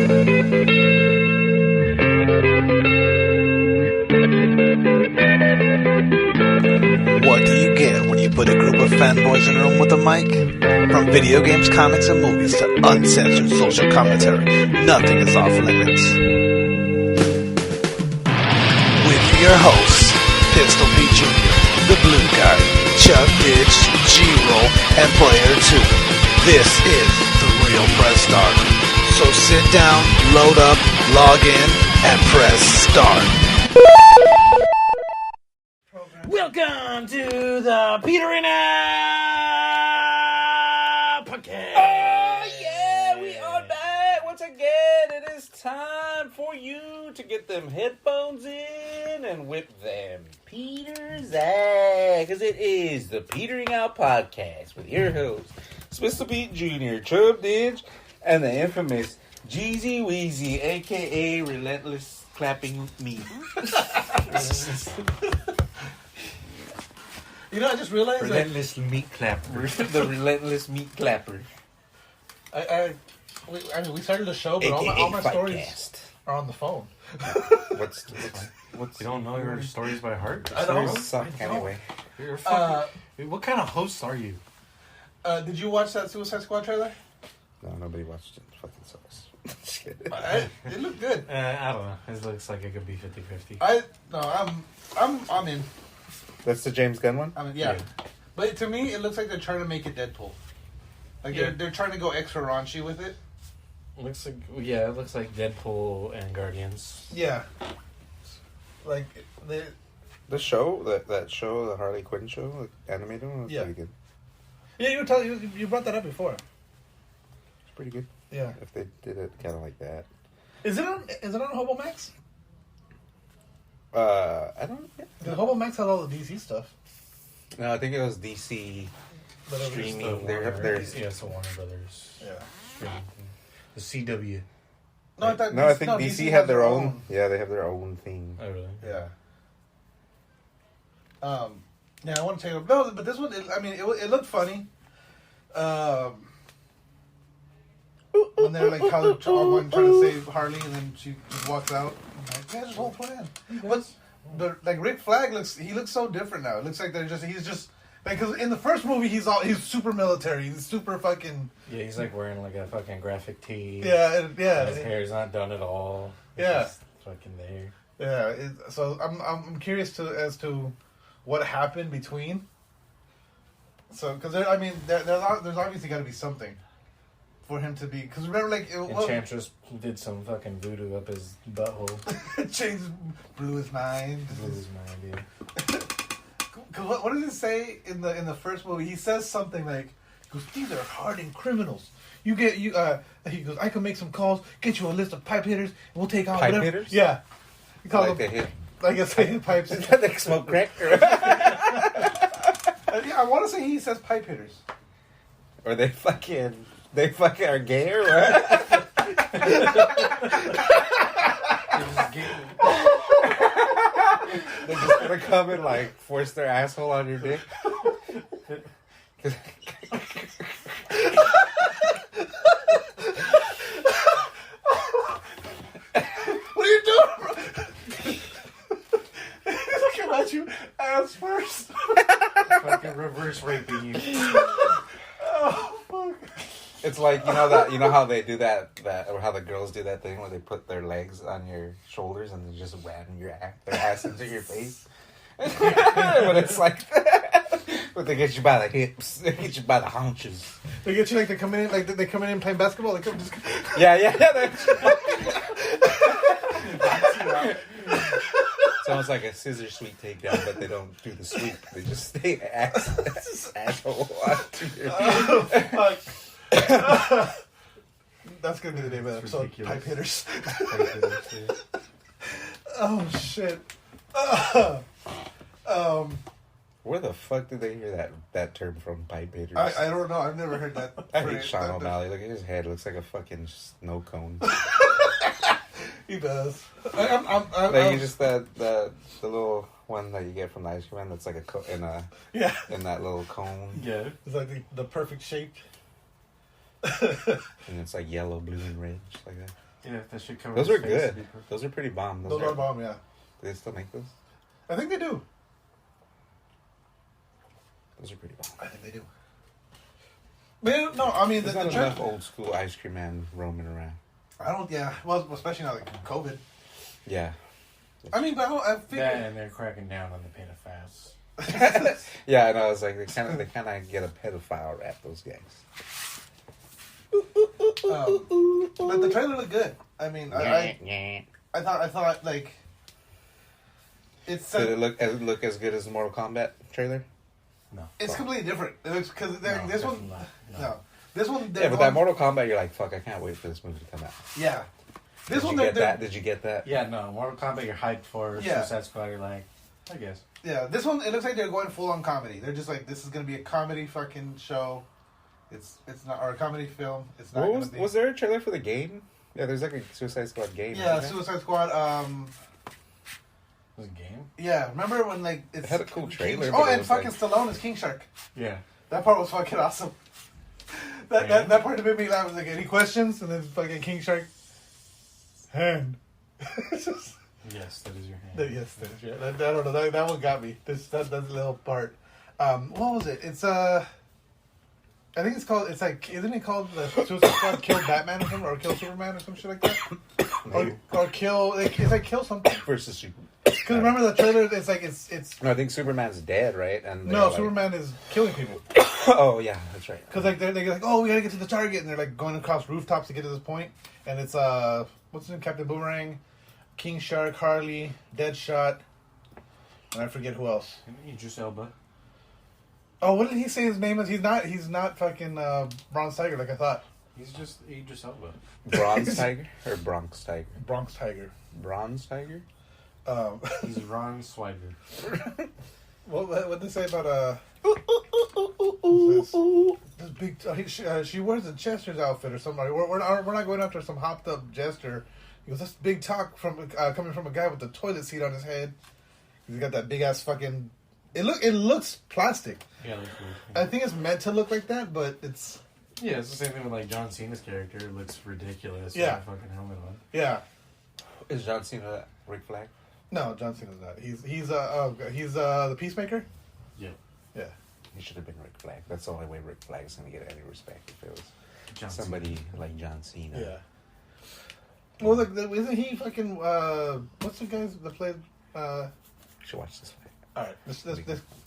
What do you get when you put a group of fanboys in a room with a mic? From video games, comics, and movies to uncensored social commentary, nothing is off limits. With your hosts, Pistol Pete Jr., The Blue Guy, Chuck Ditch, G-Roll, and Player 2. This is The Real Press Start. So sit down, load up, log in, and press start. Welcome to the Petering Out Podcast. Oh, yeah, we are back once again. It is time for you to get them headphones in and whip them Peters out. Because it is the Petering Out Podcast with your hosts, Mr. Pete Jr., Chub Didge, and the infamous Jeezy Weezy, a.k.a. Relentless Clapping Me. You know, I just realized Relentless Meat Clapper. The Relentless Meat Clapper. we started the show, but all my stories are on the phone. What's You don't know your stories by heart? I don't. suck anyway. You're fucking, what kind of host are you? Did you watch that Suicide Squad trailer? No, nobody watched it. It fucking sucks. Just kidding. It looked good. I don't know. It looks like it could be 50-50. I'm in. That's the James Gunn one? I mean, yeah. But to me, it looks like they're trying to make it Deadpool. Like they're trying to go extra raunchy with it. It looks like Deadpool and Guardians. Yeah. Like The show, that show, the Harley Quinn show, the animated one, was pretty good. Yeah, you brought that up before. It's pretty good. Yeah. If they did it kind of like that. Is it on Hobo Max? I don't know. Because Hobo Max has all the DC stuff. No, I think it was DC streaming. So Warner Brothers. Yeah. Streaming. The CW. No, I think DC had their own. Yeah, they have their own thing. Oh, really? Yeah. Yeah, I want to take it. No, but this one, it looked funny. When they're like how they're all going trying to save Harley, and then she just walks out. I'm like, yeah, this whole plan. But like Rick Flag looks so different now. It looks like he's just like, because in the first movie he's super military. He's super fucking. Yeah, he's like wearing like a fucking graphic tee. Yeah. His hair's not done at all. It's just fucking there. Yeah. So I'm curious as to what happened between. So because there's obviously got to be something for him to be, because remember, like Enchantress did some fucking voodoo up his butthole. blew his mind. Yeah. Cause what does it say in the first movie? He says something like, he goes, "These are hardened criminals. He goes, I can make some calls, get you a list of pipe hitters, and we'll take out Pipe whatever." hitters? Yeah. He calls Like them, they hit. I guess they hit pipes. They smoke crack. I want to say he says pipe hitters. Or they fucking are gay or what? They're just gonna come and like force their asshole on your dick. What are you doing, bro? He's looking at you ass first. Fucking reverse raping you. Oh, fuck. It's like, you know how they do that, or how the girls do that thing where they put their legs on your shoulders and they just ram their ass into your face. But it's like, but they get you by the hips, they get you by the haunches. They get you like they come in playing basketball. They come just. Yeah. It's almost like a scissor sweep takedown, but they don't do the sweep. They just stay asshole onto your. Oh, fuck. That's gonna be the name of the episode. Ridiculous. Pipe hitters. Pipe hitters, yeah. Oh shit. Where the fuck did they hear that term from? Pipe hitters. I don't know. I've never heard that. I hate Sean O'Malley. Look at his head. Looks like a fucking snow cone. He does. Like just the little one that you get from the ice cream man that's like in that little cone. Yeah. It's like the perfect shape. And it's like yellow, blue, and red, just like that. Yeah, that should cover. Those his are face good. to be perfect. Those are pretty bomb. Those are bomb, yeah. Do they still make those? I think they do. Those are pretty bomb. I think they do. But no, I mean There's the not trend. enough old school ice cream man roaming around. I don't. Yeah. Well, especially now like COVID. Yeah. I mean, but I figure. Yeah, and they're cracking down on the pedophiles. Yeah, I know. It's like they kind of get a pedophile rap. Those guys. But the trailer looked good. I mean, I thought like it's Did it look as good as the Mortal Kombat trailer? No. it's completely different. It looks because this one, definitely not. no, this one. Yeah, but that Mortal Kombat, you're like, fuck, I can't wait for this movie to come out. Yeah, this Did one. you get that? Did you get that? Yeah, no. Mortal Kombat, you're hyped for. Yeah. Suicide Squad, you're like, I guess. Yeah, this one. It looks like they're going full on comedy. They're just like, this is gonna be a comedy fucking show. It's not or a comedy film. It's not. What was there a trailer for the game? Yeah, there's like a Suicide Squad game. Yeah, isn't there? Suicide Squad. Was it a game? Yeah, remember when like It had a cool trailer. King, but it and was fucking like, Stallone is King Shark. Yeah. That part was fucking awesome. That part made me laugh. Was like, any questions? And then fucking King Shark hand. It's just, Yes, that is your hand. yes, yeah. I don't know. That one got me. That little part. What was it? It's I think it's called. It's like, isn't it called the Suicide Squad Kill Batman or something, or Kill Superman or some shit like that? or kill. Like, it's like kill something. versus Superman. Because remember the trailer? It's like it's. No, I think Superman's dead, right? And No, like, Superman is killing people. Oh yeah, that's right. Because like they're like, oh, we gotta get to the target, and they're like going across rooftops to get to this point. And it's what's his name? Captain Boomerang, King Shark, Harley, Deadshot, and I forget who else. Idris Elba. Oh, what did he say his name is? He's not fucking Bronze Tiger like I thought. He's just Idris Elba. Bronze Tiger or Bronx Tiger? Bronx Tiger. Bronze Tiger. He's Ron Swagger. What they say about this big? She wears a Chester's outfit or something. We're not going after some hopped up jester. He goes, that's big talk from coming from a guy with a toilet seat on his head. He's got that big ass fucking. It looks plastic. Yeah, that's weird. I think it's meant to look like that, but it's Yeah, it's the same thing with like John Cena's character. It looks ridiculous. Yeah. With a fucking helmet on. yeah. Is John Cena Rick Flag? No, John Cena's not. He's the Peacemaker. Yeah. Yeah. He should have been Rick Flag. That's the only way Rick Flag is going to get any respect if it was John somebody like John Cena. Yeah. Well, look, isn't he fucking? What's the guys that played? You should watch this fight. All right, let's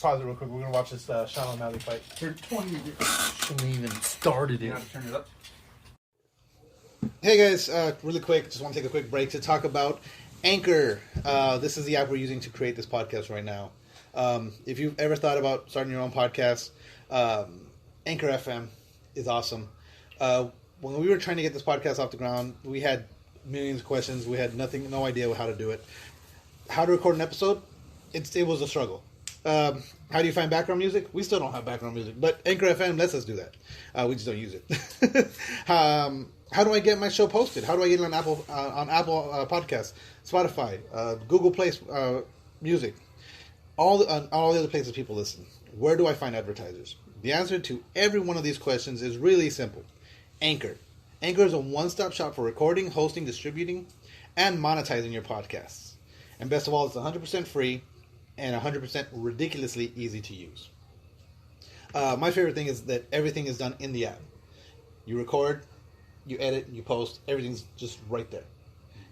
pause it real quick. We're gonna watch this Sean O'Malley fight. For 20 years. Shouldn't even started it. Turn it up. Hey guys, really quick, just want to take a quick break to talk about Anchor. This is the app we're using to create this podcast right now. If you've ever thought about starting your own podcast, Anchor FM is awesome. When we were trying to get this podcast off the ground, we had millions of questions. We had no idea how to do it. How to record an episode? It was a struggle. How do you find background music? We still don't have background music, but Anchor FM lets us do that. We just don't use it. How do I get my show posted? How do I get it on Apple Podcasts, Spotify, Google Play Music, all the other places people listen? Where do I find advertisers? The answer to every one of these questions is really simple. Anchor. Anchor is a one-stop shop for recording, hosting, distributing, and monetizing your podcasts. And best of all, it's 100% free and 100% ridiculously easy to use. My favorite thing is that everything is done in the app. You record, you edit, you post, everything's just right there.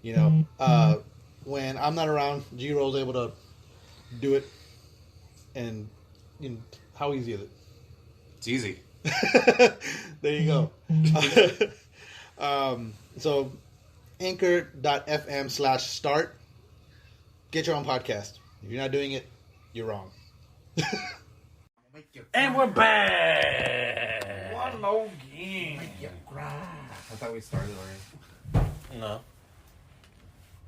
You know, when I'm not around, G-Roll's able to do it. And you know, how easy is it? It's easy. There you go. So, anchor.fm/start. Get your own podcast. If you're not doing it, you're wrong. And we're back! One more game. I thought we started already. No.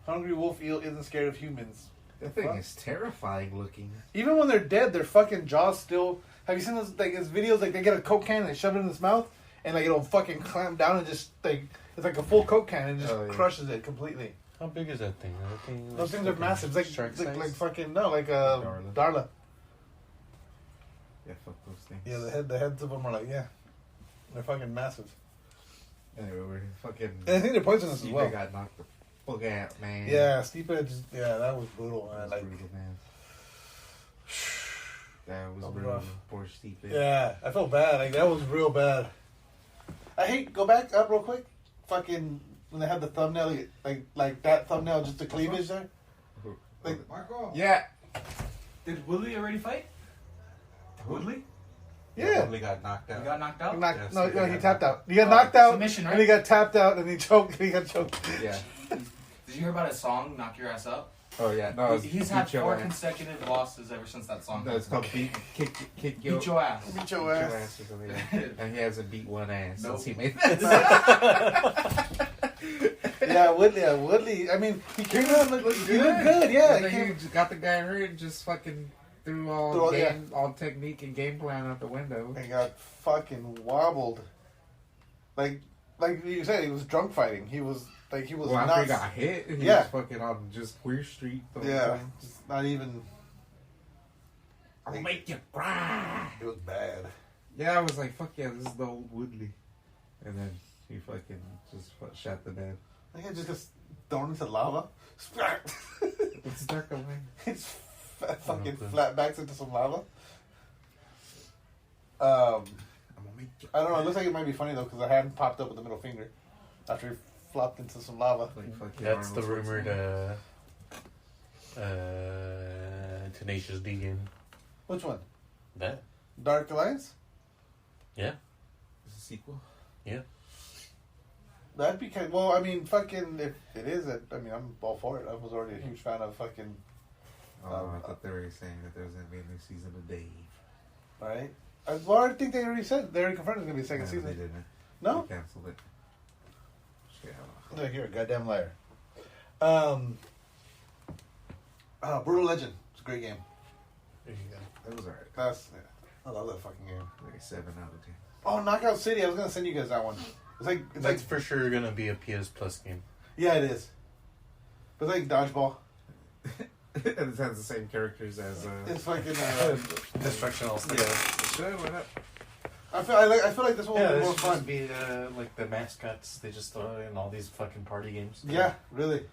Hungry wolf eel isn't scared of humans. That thing is terrifying looking. Even when they're dead, their fucking jaws still. Have you seen those like his videos? Like they get a Coke can and they shove it in his mouth, and like it'll fucking clamp down and just like it's like a full Coke can and just crushes it completely. How big is that thing? Those things are massive. It's Shark like size? fucking no, like Darla. Yeah, fuck those things. Yeah, the heads of them are like they're fucking massive. Anyway, we're fucking. And I think they're poisonous as Stipe well. got knocked the fuck out, man. Yeah, Stipe that was brutal, That man. was Like, brutal, man. That was That was brutal. rough. Poor Stipe. yeah, I felt bad. Like, that was real bad. I hate, go back up real quick. Fucking, when they had the thumbnail, like that thumbnail, just the cleavage there. Like, Marco. Yeah. Did Woodley already fight? Woodley? yeah. Woodley got knocked out. He got knocked out? Knocked, Yes, no, they he got tapped knocked out. He got knocked out, Submission, right? and he got tapped out, and he choked. He got choked. Yeah. Did you hear about his song, Knock Your Ass Up? Oh yeah. No, it's He's beat had your 4 ass. consecutive losses ever since that song. No, it's called kick your Beat your ass. Beat beat your your ass. ass or something. Yeah. And he hasn't beat one ass Nope. since he made that. Yeah, Woodley. I mean, he came out and looked good. Yeah, And he then came, he got the guy hurt and just fucking threw all all technique and game plan out the window. and got fucking wobbled. Like you said, he was drunk fighting. He was Well, after he nuts. got hit, he Yeah. was fucking on just Queer Street the whole Yeah, time. just not even. I'll make you cry. It was bad. Yeah, I was like, fuck yeah, this is the old Woodley. And then he fucking just shot the man. I think I just got thrown into lava. What's dark away? It's fucking flatbacks into some lava. I I'm gonna make you don't know. It looks like it might be funny though because I hadn't popped up with the middle finger after he flopped into some lava. like fucking That's the Arnold rumored Schwarzenegger. Tenacious D game. Which one? That? Dark Alliance? Yeah. Is it a sequel? Yeah. That'd be kind. Well, I mean, fucking. If it is, I mean, I'm all for it. I was already a huge fan of fucking. Oh, I thought they were saying that there was gonna be a new season of Dave. Right. Well, I think they already said they already confirmed it's gonna be a second No, season. They didn't. No. They canceled it. Yeah. Look, you're a goddamn liar. Brutal Legend. It's a great game. There you go. That was alright. That's. Yeah, I love that fucking game. Like a 7 out of 10. Oh, Knockout City. I was gonna send you guys that one. It's like That's for sure gonna be a PS Plus game. yeah, it is. But it's like dodgeball. And it has the same characters as. It's fucking. Destruction all Stars. Yeah. Sure, why not? I feel like this one Yeah, will be this more should fun. just be like the mascots they just throw in all these fucking party games. Yeah, really.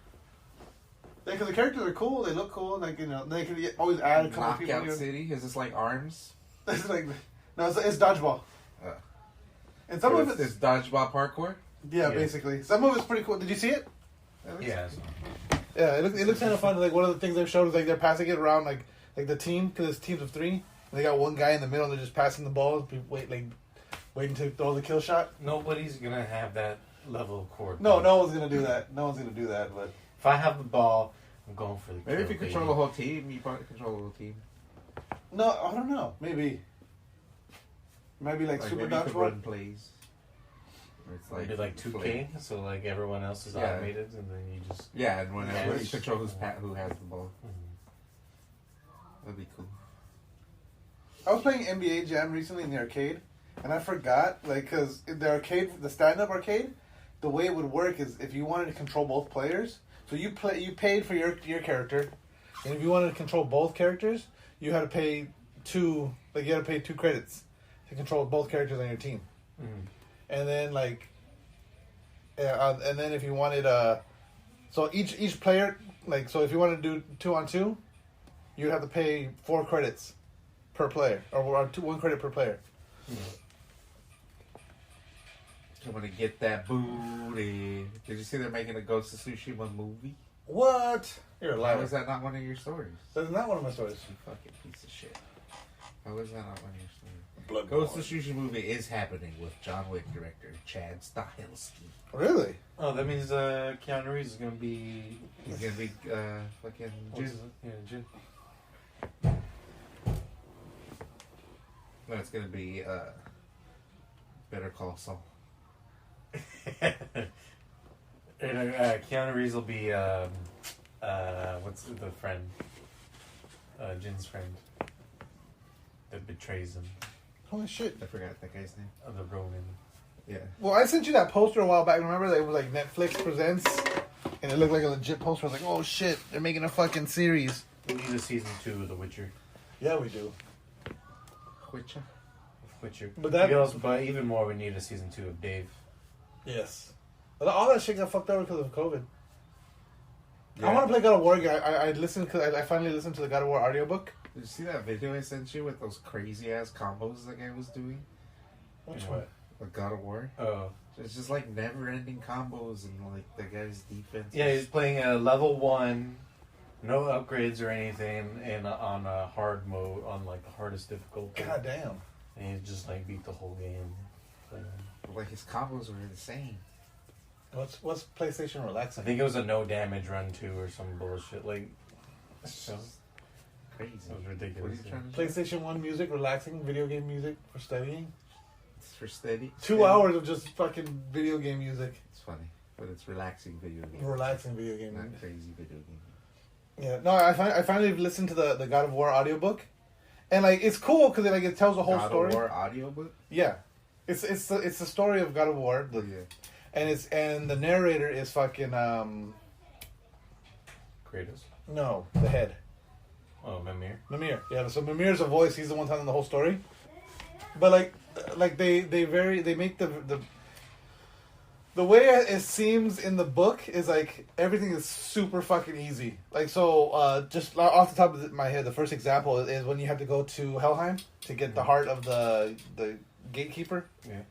Because the characters are cool. They look cool. Like they can always add a couple people. Knockout City? Is this like ARMS? It's like no, it's dodgeball. And some So of it's it's dodgeball parkour? yeah, Yeah. basically. Some of it's pretty cool. Did you see it? Yeah. Yeah, it looks kind of fun. Like one of the things they've showed is like they're passing it around like the team because it's teams of 3. And they got one guy in the middle. And they're just passing the ball. Waiting to throw the kill shot. Nobody's gonna have that level of coordination. No one's gonna do that. No one's gonna do that. But If I have the ball, I'm going for the kill. Maybe if you control the baby. whole team, you probably control the whole team. no, I don't know. Maybe like super maybe you could dodgeball. run plays. Or it's Maybe like 2K, flame. so like everyone else is Yeah. automated, and then you just. Yeah, and whenever Yeah. you control who has the ball. Mhm. That'd be cool. I was playing NBA Jam recently in the arcade, and I forgot, because in the arcade, the stand-up arcade, the way it would work is if you wanted to control both players, so you paid for your character, and if you wanted to control both characters, you had to pay 2 credits to control both characters on your team, Mhm. and then and then if you wanted so each player so if you wanted to do 2-on-2, you'd have to pay 4 credits per player, or 1 credit per player. I'm gonna get that booty. Did you see they're making a Ghost of Tsushima movie? What? You're a Why liar. was that not one of your stories? That's not one of my stories. You fucking piece of shit. How was that not one of your stories? Blood. Ghost of Tsushima movie is happening with John Wick director Chad Stahelski. Really? Oh, that means Keanu Reeves is gonna be. He's gonna be fucking What's Jin. his- Yeah, Jin. No, it's gonna be Better Call Saul. And, Keanu Reeves will be what's the friend? Jin's friend that betrays him. Holy shit. I forgot that guy's name. The Ronin. Yeah. Well, I sent you that poster a while back. Remember that it was like Netflix presents, and it looked like a legit poster. I was like, oh shit, they're making a fucking series. We need a season 2 of The Witcher. Yeah, we do. Witcher. Witcher. But that- But even more, we need a season 2 of Dave. Yes. All that shit got fucked over because of COVID. Yeah. I want to play God of War again. I listened because I finally listened to the God of War audiobook. Did you see that video I sent you with those crazy ass combos the guy was doing? Which one? The God of War. Oh. It's just like never-ending combos and like the guy's defense. Yeah, he's playing a level 1, no upgrades or anything, and on a hard mode, on like the hardest difficulty. God damn. And he just like beat the whole game. Like his combos were insane. What's PlayStation I relaxing? think it was a no damage run too or some bullshit. Like, so, Crazy. that was What are ridiculous. you trying to do? PlayStation 1 music, relaxing, video game music for studying. It's for steady. 2 hours of just fucking video game music. It's funny, but it's relaxing video game. Relaxing video game Not music. crazy video game. Yeah, no, I finally listened to the God of War audiobook. And like it's cool because it tells the whole God story. of War audiobook? Yeah. It's the story of God of War. Yeah. And the narrator is fucking Kratos. no, the head. Oh, Mimir. Mimir. Yeah, so Mimir's a voice, he's the one telling the whole story. But like they make the way it seems in the book is like everything is super fucking easy. Like so just off the top of my head, the first example is when you have to go to Helheim to get the heart of the gatekeeper. Yeah.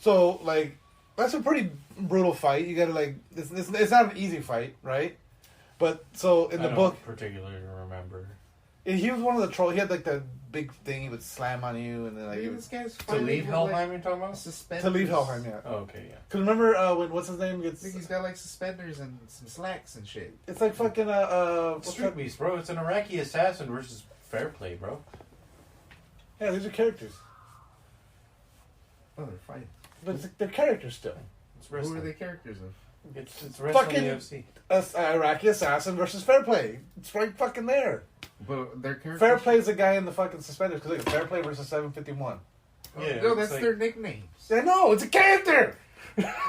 So like that's a pretty brutal fight. You gotta like it's not an easy fight, right? But so in the I book, don't particularly remember. he was one of the trolls. He had like the big thing he would slam on you, and then like Dude, he would, this guy's To fighting leave with, Helheim, you're talking about? Like, suspenders. to leave Helheim. Yeah. Oh, okay, yeah. Cause remember when what's his name I gets? think he's got like suspenders and some slacks and shit. It's like fucking what's Street that? Beast, bro. It's an Iraqi assassin versus fair play, bro. Yeah, these are characters, Oh, they're fighting. but they're characters still. It's Who wrestling. are they characters of? It's wrestling Fucking- UFC. Iraqi assassin versus fair play. It's right fucking there. But their characters. Fair play is the guy in the fucking suspenders. Cause look, fair play versus 751. Yeah, No, it's that's like- their nicknames. I know it's a character.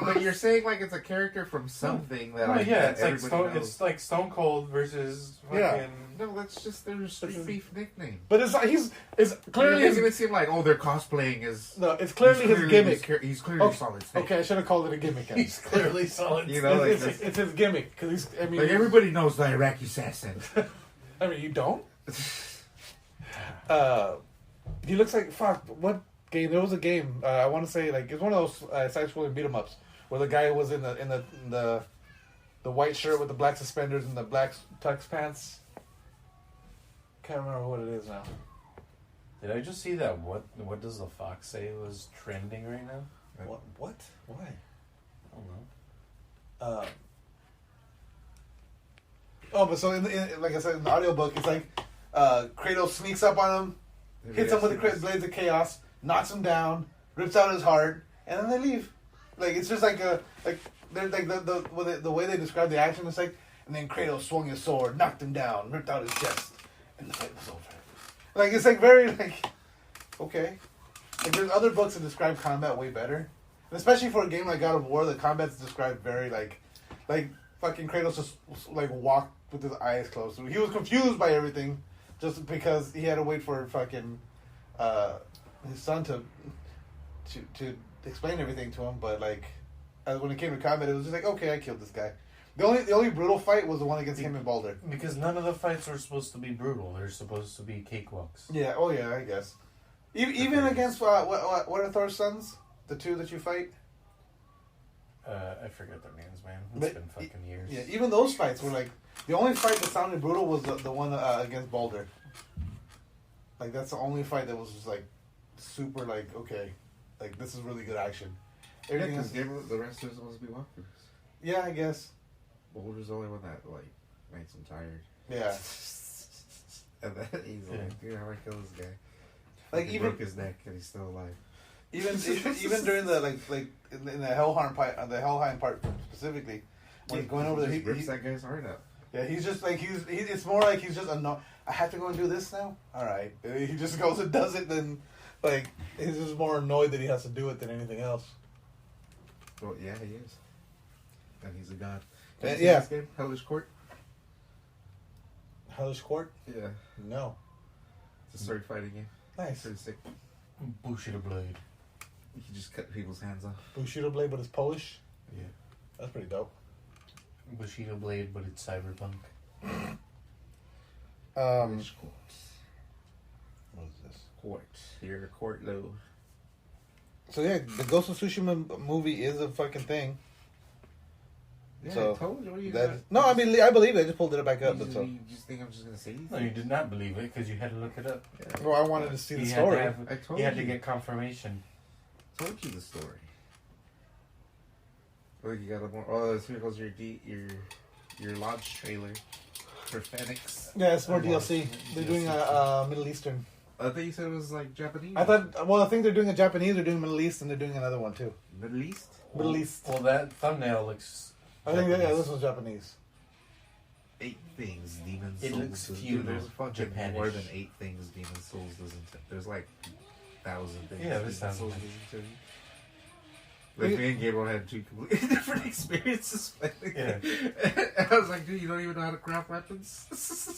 But you're saying like it's a character from something that Oh, like yeah, that it's like everybody knows. it's like Stone Cold versus fucking. Yeah. No, that's just their street beef nickname. But it's like it's Clearly, clearly it doesn't his, seem like they're cosplaying as. no, it's clearly his gimmick. He's clearly Okay, Solid Snake. Okay, I should have called it a gimmick. Then. He's clearly solid. You know, like It's his gimmick because he's. I mean, like everybody knows the Iraqi assassin. I mean, you don't. He looks like fuck. What game? There was a game. I want to say like it's one of those side-scrolling beat 'em ups where the guy was in the white shirt with the black suspenders and the black tux pants. Can't remember what it is now. Did I just see that? What does the Fox say was trending right now? What? What? Why? I don't know. Oh, but so like I said in the audiobook, it's like Kratos sneaks up on him, hits him with the blades of chaos, knocks him down, rips out his heart, and then they leave. Like it's just like they're like the way they describe the action is like, and then Kratos swung his sword, knocked him down, ripped out his chest, and the fight was over. Like it's like very like okay. Like there's other books that describe combat way better, and especially for a game like God of War, the combat's described very like fucking Kratos just like walked with his eyes closed. He was confused by everything, just because he had to wait for fucking his son to explain everything to him. But like, when it came to combat, it was just like, okay, I killed this guy. The only brutal fight was the one against him and Baldur. Because none of the fights are supposed to be brutal. They're supposed to be cakewalks. Yeah. Oh yeah. I guess. Even against what are Thor's sons? The two that you fight. I forget their names, man. It's But- been fucking years. Yeah. Even those fights were like the only fight that sounded brutal was the one against Baldur. Like that's the only fight that was just like super like okay, like this is really good action. Everything else, the rest are supposed to be walkthroughs. yeah, I guess. Boulder's the only one that like makes him tired. Yeah. And then he's like, dude, how do I kill this guy? Like He even broke his neck and he's still alive. even during the like in the Helheim part specifically when he's going over there, he he rips that guy's heart out. yeah, he's just like it's more like he's just annoyed. I have to go and do this now. All right, he just goes and does it. Then like he's just more annoyed that he has to do it than anything else. Well, yeah, he is. And he's a god. Yeah. Have you seen this game? Hellish Court? Hellish Court? Yeah. No. It's a sword fighting game. Nice. Pretty sick. Bushido blade. You can just cut people's hands off. Bushido Blade, but it's Polish. Yeah. That's pretty dope. Bushido Blade, but it's cyberpunk. Which court? What is this? Court. You're a court low. So yeah, the Ghost of Tsushima movie is a fucking thing. Yeah, So, I told you. What are you No, I mean I believe it. I just pulled it back up. You But so, just think I'm just gonna say these? No, you did not believe it because you had to look it up. well, I wanted to see the You story. had to I have, told you had to you. get confirmation. Told you the story. Oh, you got a more. Oh, here goes your lodge trailer for Phoenix. Yeah, it's more I want DLC. They're doing DLC. a Middle Eastern. I thought you said it was like Japanese. I thought. Well, I think they're doing a Japanese. They're doing Middle East, and they're doing another one too. Middle East. Middle East. Well, that thumbnail looks. I think that, yeah, Japanese. this was Japanese. 8 things Demon It Souls. looks does- feudal, There's fucking Japanish. more than 8 things Demon Souls doesn't. There's like 1,000 things. Yeah, this Demon sounds Souls nice. doesn't tell you. Like me and Gabriel had 2 completely different experiences playing. Yeah. And I was like, dude, you don't even know how to craft weapons.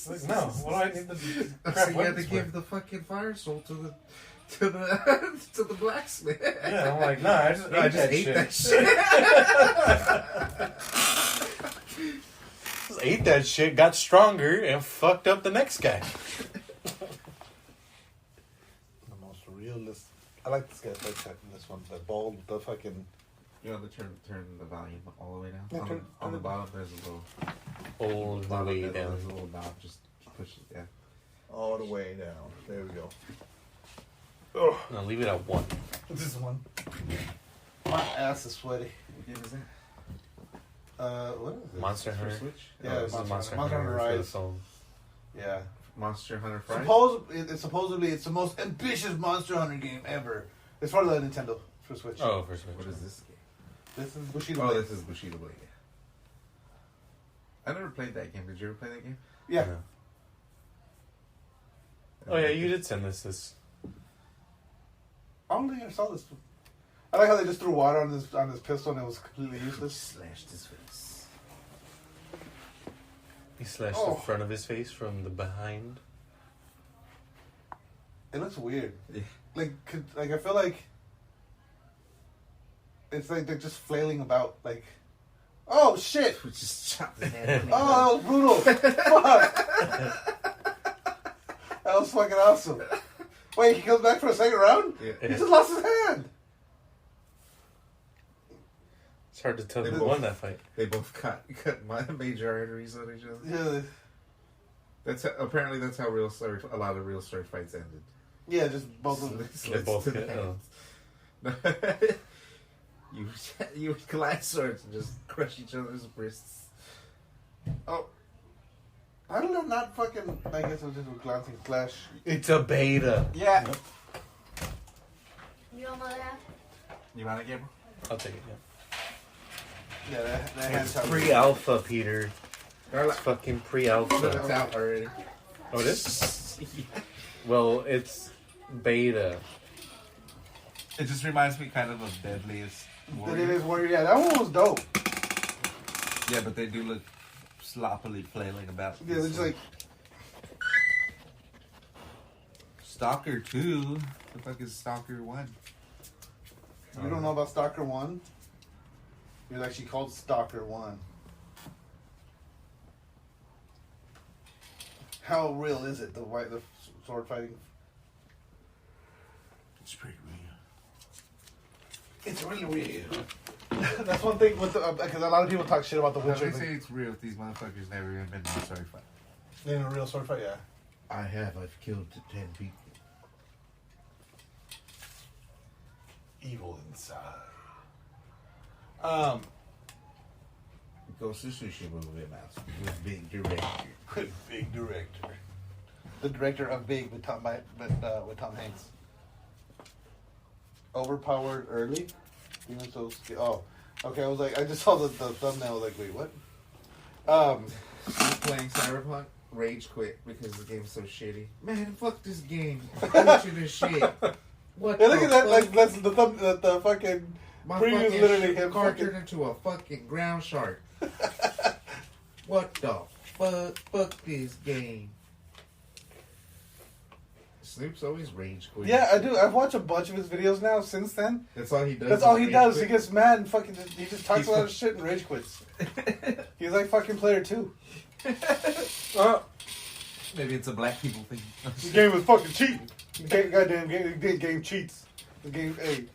Like, no, what do I need to So craft you had to weapons give for? the fucking fire soul to the to the blacksmith. Yeah, I'm like, nah, I just, No, I just ate that shit. Just ate that shit, got stronger, and fucked up the next guy. The most realist. I like this guy's headset in this one. The bald, the fucking. You know, turn the volume all the way down. Yeah, on turn the it- bottom, there's a little All the bottom, way there's down. a little knob. Just push it. Yeah. All the way down. There we go. No, leave it at 1. This one. My ass is sweaty. What game is that? What is this? Monster For Hunter. Switch? Yeah, This is Monster Monster Hunter Hunter for the Rise. phone. Yeah. Monster Hunter Friday. Supposedly it's the most ambitious Monster Hunter game ever. It's for the Nintendo for Switch. Oh, for Switch. What is this game? This is Bushido. Oh, Blade. this is Bushido Blade. I never played that game. Did you ever play that game? Yeah. No. Oh yeah, you did send this. I don't think I saw this. I like how they just threw water on this pistol and it was completely useless. Slashed his face. He slashed Oh. the front of his face from the behind. It looks weird. Yeah. Like I feel like it's like they're just flailing about. Like, oh shit! We just chopped his head. Oh, that was brutal. Fuck. That was fucking awesome. Wait, he comes back for a second round? Yeah. He just lost his hand. It's hard to tell They who both- won that fight. They both cut my major arteries on each other. Yeah, Apparently that's how a lot of real sword fights ended. yeah, just both of them. They both to the hit, hands. You would collide swords and just crush each other's wrists. Oh. How did I not fucking... I guess I was just glancing flash. It's a beta. Yeah. You don't know that? You want it, Gabriel? I'll take it. Yeah. Yeah, that hand's It's pre-alpha, Peter. Darla. It's fucking It's pre-alpha. out already. Oh, it is? Well, it's beta. It just reminds me kind of Deadliest It is Warrior. Yeah, that one was dope. Yeah, but they do look sloppily flailing about. Yeah, they're just like... Stalker 2. The fuck is Stalker 1? You don't know about Stalker 1? It was actually called Stalker 1. How real is it, the sword fighting? It's pretty real. It's really real. That's one thing with because a lot of people talk shit about The When Witcher. they say it's real, these motherfuckers never even been in a sword fight. In a real sword fight, yeah. I have. I've killed 10 people. Evil inside. Ghost of Tsushima movie announcement with big director. Big director. The director of Big with Tom Hanks. Overpowered early. Even so, oh, okay. I just saw the thumbnail. I was like, wait, what? He's playing Cyberpunk. Rage quit because the game's so shitty. Man, fuck this game. Fucking this shit. What? Hey, look at that! fuck? Like that's the fucking My preview is fucking literally him. car Fucking, turned into a fucking ground shark. What the fuck? Fuck this game. Snoop's always rage quit. Yeah, I do. I've watched a bunch of his videos now since then. That's all he does. That's all he rage does. quit. He gets mad and fucking. He just talks a lot of shit and rage quits. He's like fucking player 2. Maybe it's a black people thing. The game was fucking cheating. Goddamn game cheats. The game, hey.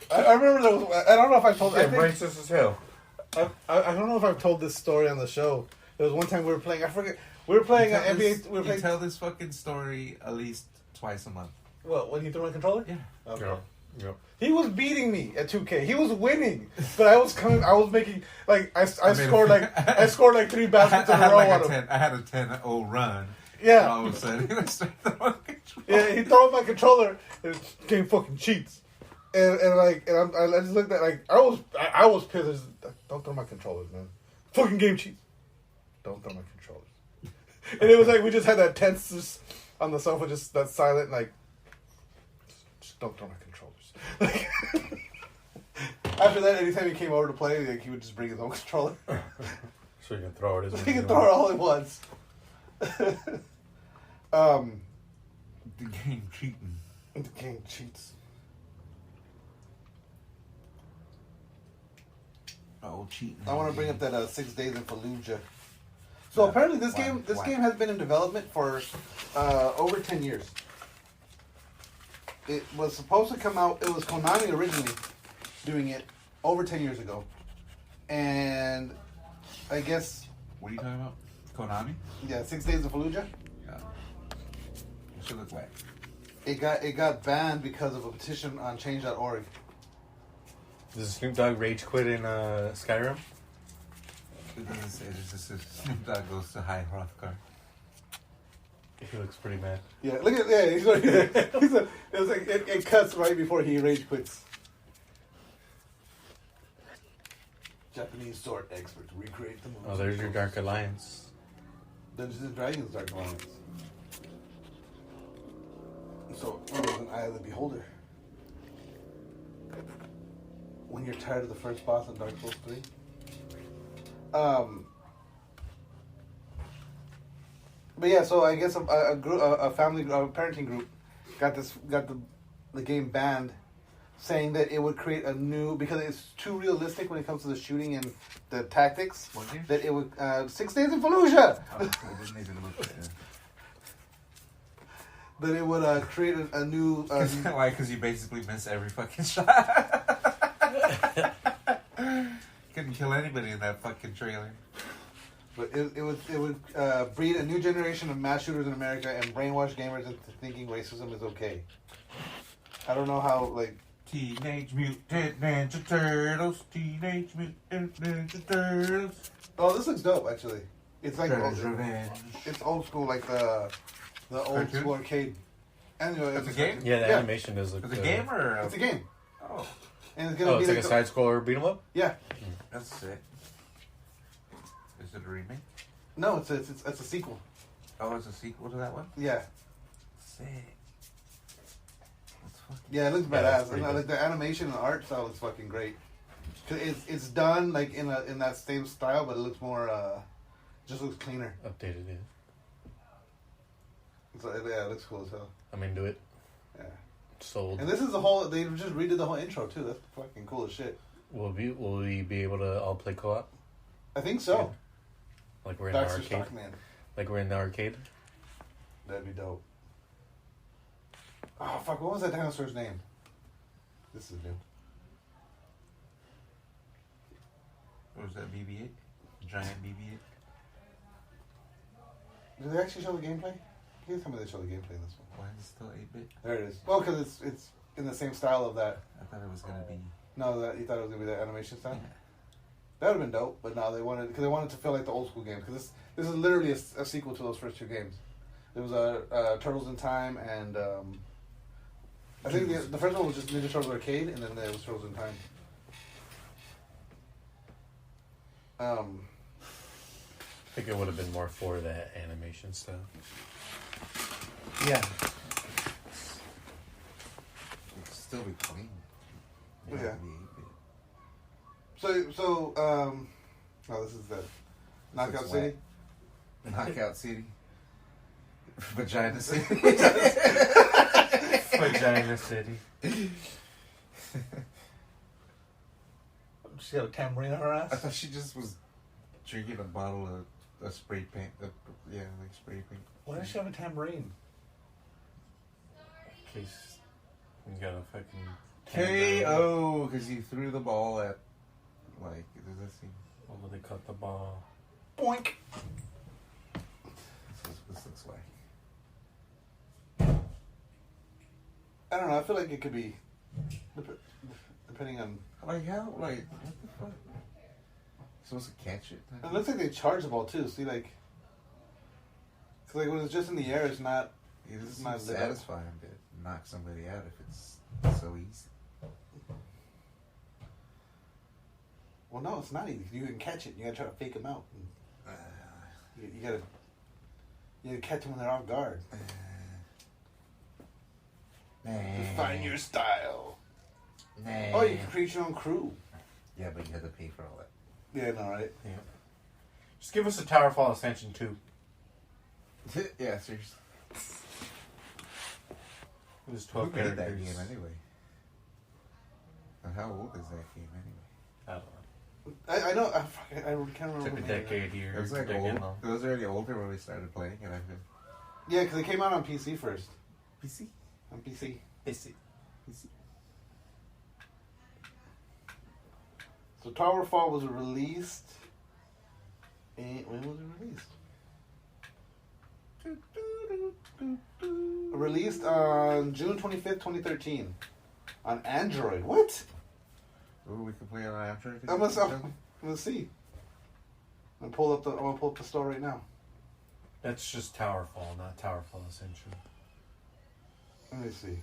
I remember there was. I don't know if I told. Racist as hell. I don't know if I've told this story on the show. There was one time we were playing. I forget. We were playing NBA. We were You playing. tell this fucking story at least twice a month. What? When he threw my controller? Yeah. Okay. Yeah. He was beating me at 2K. He was winning, but I was coming. I was making like I made scored a- like I scored like 3 baskets in a row on him. I had a 10-0 run. And Yeah, all of a sudden, he was starting to control. yeah. He threw my controller. And the game fucking cheats. And I just looked at like I was pissed. Don't throw my controllers, man. Fucking game cheats. Don't throw my controllers. And it was like we just had that tense just on the sofa, just that silent like. Just don't throw my controllers. After that, anytime he came over to play, like, he would just bring his own controller. So you can throw it as He can throw it all at once. The game cheating. The game cheats. Oh, cheating. I want to bring up that 6 Days in Fallujah. So apparently this game has been in development for over 10 years. It was supposed to come out. It was Konami originally doing it over 10 years ago, and I guess What are you talking about? Konami? 6 Days in Fallujah. Yeah. It should look like. It got banned because of a petition on Change.org. Does Snoop Dogg rage quit in Skyrim? It doesn't say. It's just if Snoop Dogg goes to High Hrothgar. He looks pretty mad. Yeah, look at it was like it cuts right before he rage quits. Japanese sword expert recreate the movie. Oh, there's your Dark Alliance. Dungeons and Dragons Dark Alliance. So it was an Eye of the Beholder. When you're tired of the first boss in Dark Souls 3. But yeah, so I guess a group, a family, a parenting group, got the game banned, saying that it would create a new, because it's too realistic when it comes to the shooting and the tactics. What game? That it would 6 Days in Fallujah. Oh, it doesn't even look like it. That it would create a new. Why? Because you basically miss every fucking shot. Couldn't kill anybody in that fucking trailer. But it would breed a new generation of mass shooters in America and brainwash gamers into thinking racism is okay. I don't know how, like... Teenage Mutant Ninja Turtles. Teenage Mutant Ninja Turtles. Oh, this looks dope, actually. It's like... Shredder's Revenge. It's old school, like the old Cartoon? school arcade. Anyway, It's a game? Yeah, the Yeah. animation does look It's a game or? It's a game. Oh, And it's gonna Oh, be it's like a side scroller beat 'em up? Yeah. that's sick. Is it a remake? No, it's a sequel. Oh, it's a sequel to that one? Yeah. Sick. That's fucking Yeah, it looks Yeah, that's badass. pretty And, good. like the animation and the art style looks fucking great. 'Cause it's done like in that same style, but it looks more just looks cleaner. Updated, yeah. So yeah, it looks cool as hell. I'm into it. Yeah. Sold. And this is the whole. They just redid the whole intro too. That's fucking cool as shit. Will we be able to all play co-op? I think so. Like we're in the Baxter arcade? Stockman. Like we're in the arcade? That'd be dope. Oh fuck! What was that dinosaur's name? This is new. What was that, BB-8? Giant BB-8? Did they actually show the gameplay? Can you tell me they show the gameplay in this one? Why is it still 8-bit? There it is. Well, because it's in the same style of that. I thought it was gonna be... No, that you thought it was gonna be that animation style. Yeah. That would have been dope, but no, they wanted to feel like the old school games because this is literally a sequel to those first two games. There was Turtles in Time and I think the first one was just Ninja Turtles Arcade, and then there was Turtles in Time. I think it would have been more for that animation stuff. Yeah. It'd still be clean. It Yeah. have to be 8-bit. So oh, this is the Knockout It's City. Knockout City. Vagina City. Vagina City. She got a tambourine on her I ass. thought she just was drinking a bottle of spray paint. Yeah, like spray paint. Why does she have a tambourine? In case you got a fucking KO, because you threw the ball at, like, does that seem? What would they cut the ball? Boink. This looks like. I don't know. I feel like it could be, depending on. Like, how? Like, what the fuck? You're supposed to catch it? It looks like they charge the ball too. See, like, cause like when it's just in the air, it's not. It It's doesn't not lit up. satisfying to knock somebody out if it's so easy. Well, no, it's not easy. You can catch it. You gotta try to fake them out. You gotta catch them when they're off guard. Find your style. Oh, you can create your own crew. Yeah, but you have to pay for all that. Yeah, no, right? Yeah. Just give us a Towerfall Ascension 2. Yeah, seriously. It was Who 12 made that characters. game anyway? And how old is that game anyway? I don't know. I know. I can't remember. Took a the name. decade here. It was like decade old. long. It was already older when we started playing, and I feel Yeah, because it came out on PC first. PC. On PC. PC. So Towerfall was released. And when was it released? Released on June 25th, 2013. On Android. What? Ooh, we can play on Android. I'm gonna see. I'm gonna pull up the store right now. That's just Towerfall, not Towerfall Ascension. Let me see.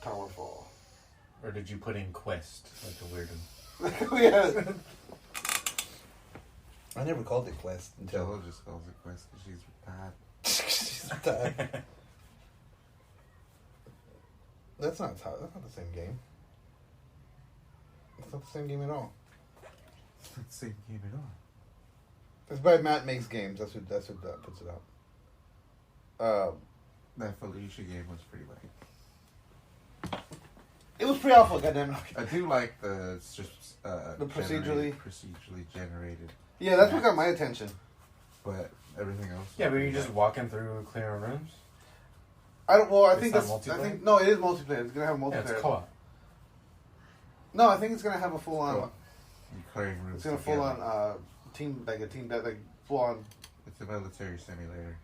Towerfall. Or did you put in Quest, like a Whedon? Yeah. I never called it Quest Jello just calls it Quest because she's bad. She's dead. That's not the same game. It's not the same game at all. It's not the same game at all. It's by Matt Makes Games. That's who puts it out. That Fallujah game was pretty lame. It was pretty awful. Goddamn it. I do like the it's just The procedurally generated. Yeah, that's what got my attention. But everything else. Yeah, but you're just walking through clear rooms. I don't. Well, I It's think not that's. I multiplayer? think no, it is multiplayer. It's gonna have multiplayer. Yeah, it's co-op. No, I think it's gonna have a full on. You're clearing rooms. It's gonna full on team like full on. It's a military simulator.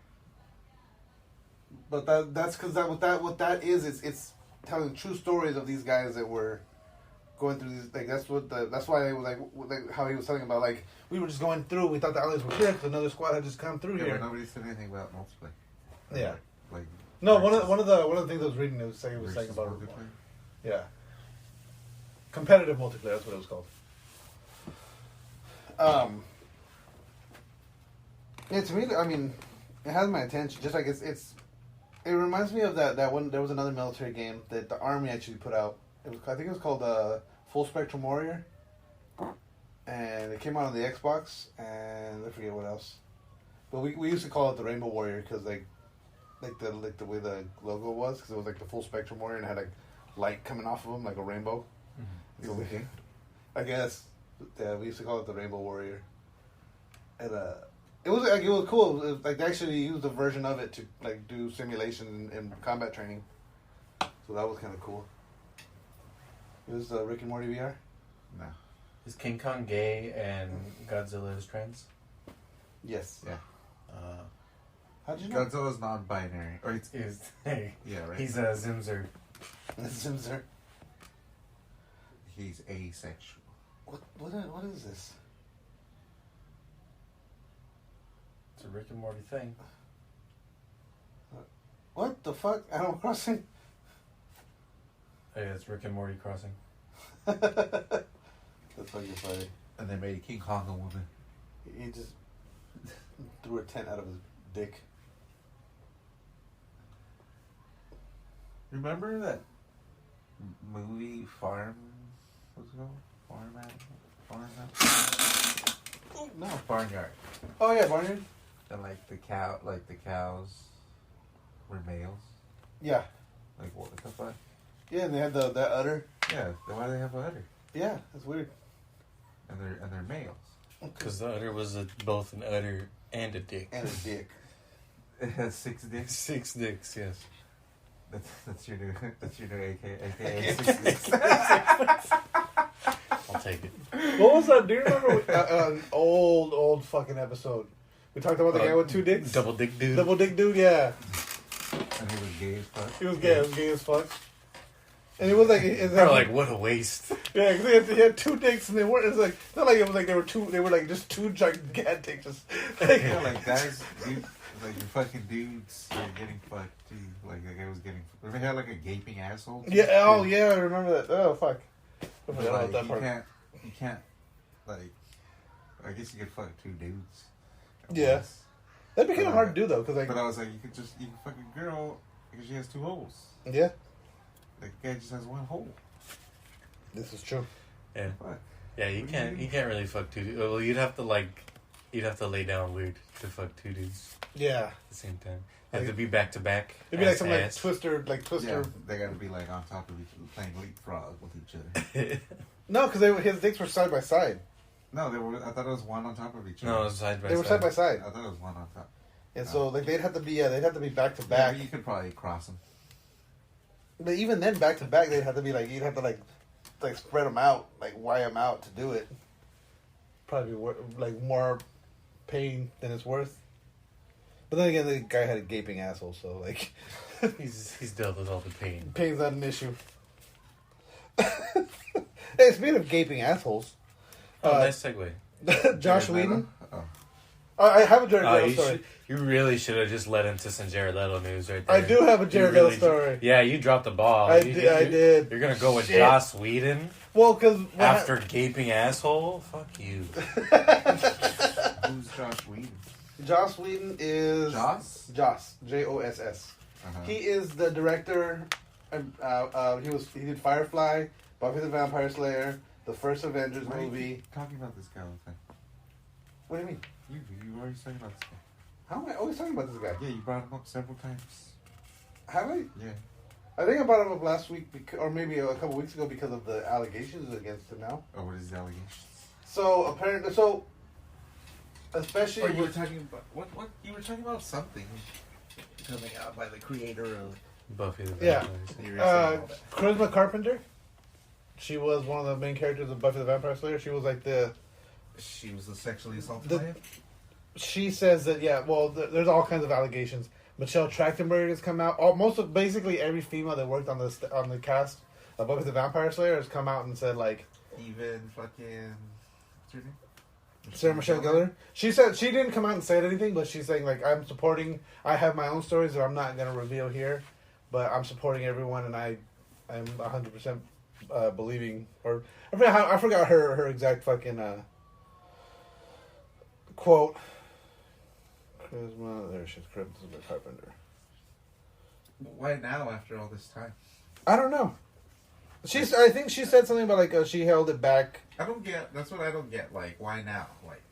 But that's because what that is it's telling true stories of these guys that were going through these, like that's why they were like how he was telling about, like, we were just going through, we thought the aliens were here because another squad had just come through Yeah, here. but nobody said anything about multiplayer. Yeah. Like No, one of the things I was reading, it was saying versus about multiplayer. yeah, competitive multiplayer. That's what it was called. Yeah, to me, I mean, it has my attention. Just like it reminds me of that one. There was another military game that the army actually put out. I think it was called Full Spectrum Warrior, and it came out on the Xbox, and I forget what else. But we used to call it the Rainbow Warrior because like the way the logo was, because it was like the Full Spectrum Warrior and it had like light coming off of them like a rainbow. Is it a game? I guess. Yeah, we used to call it the Rainbow Warrior, and it was cool. It was, like, they actually used a version of it to like do simulation and combat training, so that was kind of cool. It was Rick and Morty VR. No. Is King Kong gay and Godzilla is trans? Yes. Yeah. How'd you know? Godzilla's non-binary. Or it's Hey, yeah, right. he's a Zimzer. Zimzer. He's asexual. What is this? It's a Rick and Morty thing. What the fuck? Animal Crossing? Hey, it's Rick and Morty crossing. That's fucking funny. And they made King Kong a woman. He just threw a tent out of his dick. Remember that movie Farm? What's it called? No. Barnyard. Oh yeah, Barnyard. And like the cows were males. Yeah. Like what the fuck? Yeah, and they had that udder. Yeah. Then why do they have a udder? Yeah, that's weird. And they're males. Because the udder was both an udder and a dick. And a dick. It has 6 dicks. 6 dicks, yes. That's your new AKA 6 dicks. I'll take it. What was that? Do you remember an old fucking episode? We talked about the guy with 2 dicks. Double dick dude. Double dick dude, yeah. And he was gay as fuck. He was gay. He was gay as fuck. And it was like, They're like, what a waste. yeah, because he had 2 dicks, and they weren't. It's like not like it was like they were two. They were like just 2 gigantic, just like, Yeah, like guys, dude, like your fucking dudes are getting fucked too. Like the guy was getting. They had like a gaping asshole. Too. yeah. Oh yeah, I remember that. Oh fuck. I But, forgot like, about that part. you can't, like, I guess you could fuck 2 dudes. at Yeah. once. That'd be kind of hard to do though, because like But I was like, you can fuck a girl because she has 2 holes. yeah, Like the guy just has 1 hole. this is true. Yeah. What? Yeah, you What do you can't mean? really fuck 2 dudes. Well, you'd have to lay down weird to fuck 2 dudes Yeah, at the same time. Have to be back to back. it'd be like ass some to like ass. Twister, Yeah, they got to be like on top of each other, playing leapfrog with each other. No, because his dicks were side by side. No, they were. I thought it was one on top of each other. No, it was side by They were side by side, I thought it was one on top. and so like they'd have to be back to Yeah, back. but you could probably cross them. But even then, back to back, they'd have to be like you'd have to like spread them out, like wire them out to do it. Probably like more pain than it's worth. But then again, the guy had a gaping asshole, so like He's dealt with all the pain. pain's not an issue. Hey, speaking of gaping assholes, Oh, nice segue. Josh Jared Leto? Whedon. Oh. I have a Jared Leto you, story. you really should have just led into some Jared Leto news right there. I do have a Jared You Leto story. Yeah, you dropped the ball. I did. You're gonna go with Shit. Joss Whedon Well, because after gaping asshole? Fuck you. Who's Josh Whedon? Joss Whedon is Joss? Joss Joss. Uh-huh. He is the director. He did Firefly, Buffy the Vampire Slayer, the first Avengers Why do you movie. keep talking about this guy all the time? What do you mean? You always talking about this guy. How am I always talking about this guy? Yeah, you brought him up several times. Have I? Yeah. I think I brought him up last week, or maybe a couple weeks ago, because of the allegations against him now. Oh, what is the allegations? So apparently, especially Oh, you were with, talking about what? You were talking about something coming out by the creator of. Buffy the Yeah. Vampire Slayer. You were saying all that. Charisma Carpenter. She was one of the main characters of Buffy the Vampire Slayer. She was like She was sexually assaulted The- by him. She says that there's all kinds of allegations. Michelle Trachtenberg has come out. Basically every female that worked on the cast of Buffy the Vampire Slayer has come out and said like Even fucking. What's her name? Sarah Michelle Gellar. She said she didn't come out and say anything, but she's saying like I'm supporting. I have my own stories that I'm not gonna reveal here, but I'm supporting everyone, and I'm 100% believing. Or I forgot her exact fucking quote. Charisma. There she's Charisma Carpenter. Why now after all this time? I don't know. I think she said something about like she held it back. I don't get. That's what I don't get. Like, why now? Like,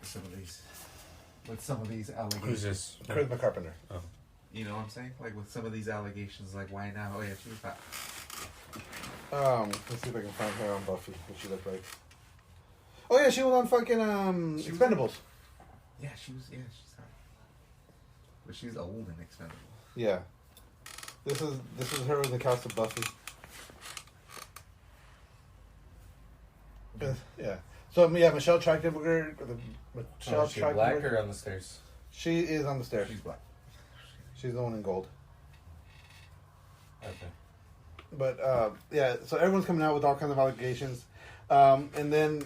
some of these allegations. Who's this? Charisma Carpenter. You know what I'm saying? Like with some of these allegations, like why now? Oh yeah, she was fat. Let's see if I can find her on Buffy. What she looked like. Oh yeah, she was on fucking She was- Expendables. Yeah, she was. Yeah, she's hot. But she's old and expendable. Yeah. This is her in the cast of Buffy. Yeah. So Michelle Trachtenberg. Michelle Is she black Trachtenberg. or on the stairs? She is on the stairs. She's black. She's the one in gold. Okay. But yeah, so everyone's coming out with all kinds of allegations, and then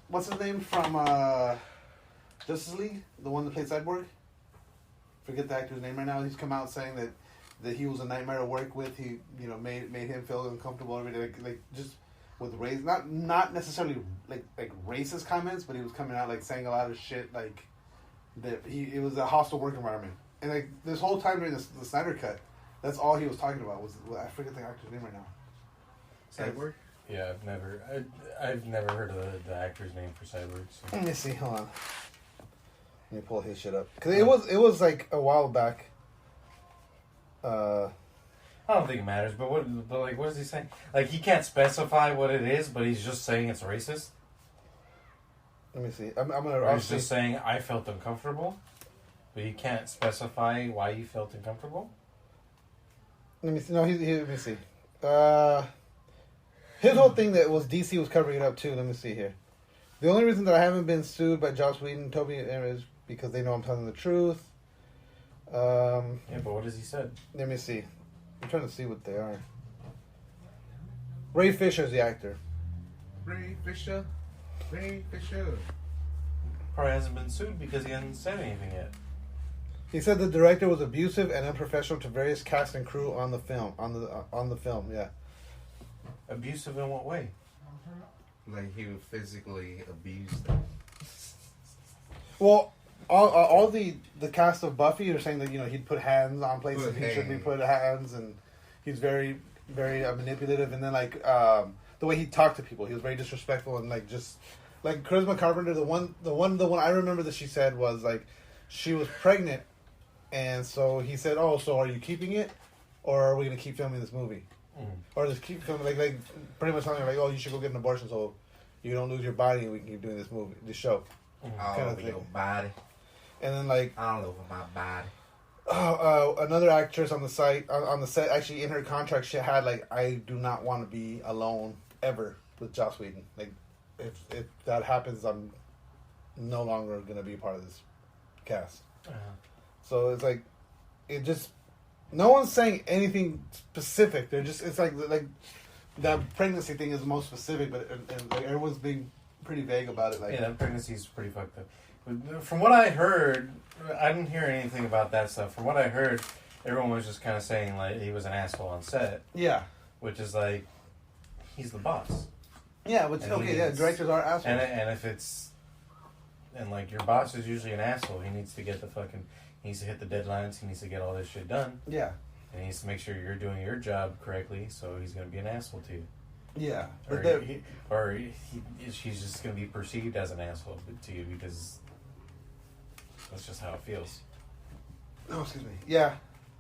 what's his name from Justice League, the one that played Cyborg? Forget the actor's name right now. He's come out saying that he was a nightmare to work with. He made him feel uncomfortable every day, like just with race, not necessarily like racist comments, but he was coming out like saying a lot of shit like that. It was a hostile work environment, and like this whole time during the Snyder Cut. That's all he was talking about. I forget the actor's name right now. Cyborg. Yeah, I've never heard of the actor's name for Cyborg. So. Let me see. Hold on. Let me pull his shit up because it was like a while back. I don't think it matters, but what is he saying? Like, he can't specify what it is, but he's just saying it's racist. Let me see. I'm gonna. Or he's just saying I felt uncomfortable, but he can't specify why you felt uncomfortable. Let me see. No, let me see. His whole thing that was DC was covering it up too. Let me see here. The only reason that I haven't been sued by Joss Whedon, Toby, is because they know I'm telling the truth. Yeah, but what has he said? Let me see. I'm trying to see what they are. Ray Fisher's the actor. Ray Fisher. Probably hasn't been sued because he hasn't said anything yet. He said the director was abusive and unprofessional to various cast and crew on the film. On the film, yeah. Abusive in what way? Like he would physically abuse them. Well, all the cast of Buffy are saying that he'd put hands on places he shouldn't be put hands, and he's very very manipulative. And then the way he talked to people, he was very disrespectful and just like Charisma Carpenter. The one I remember that she said was like she was pregnant, and so he said, "Oh, so are you keeping it, or are we gonna keep filming this movie?" Or just keep filming, like pretty much telling her, like, oh, you should go get an abortion so you don't lose your body and we can keep doing this show. All over your body. And then, like... all over my body. Another actress on the set, actually, in her contract, she had, like, I do not want to be alone ever with Joss Whedon. Like, if that happens, I'm no longer going to be a part of this cast. So it's like, it just... No one's saying anything specific. They're just, it's like that pregnancy thing is the most specific, but and like everyone's being pretty vague about it. Like, yeah, that pregnancy's pretty fucked up. From what I heard, I didn't hear anything about that stuff. From what I heard, everyone was just kind of saying like he was an asshole on set. Yeah, which is like he's the boss. Yeah, but okay, yeah, directors are assholes. And if it's like your boss is usually an asshole, he needs to get he needs to hit the deadlines. He needs to get all this shit done. Yeah. And he needs to make sure you're doing your job correctly, so he's going to be an asshole to you. Yeah. Or she's just going to be perceived as an asshole to you because that's just how it feels. Oh, excuse me. Yeah.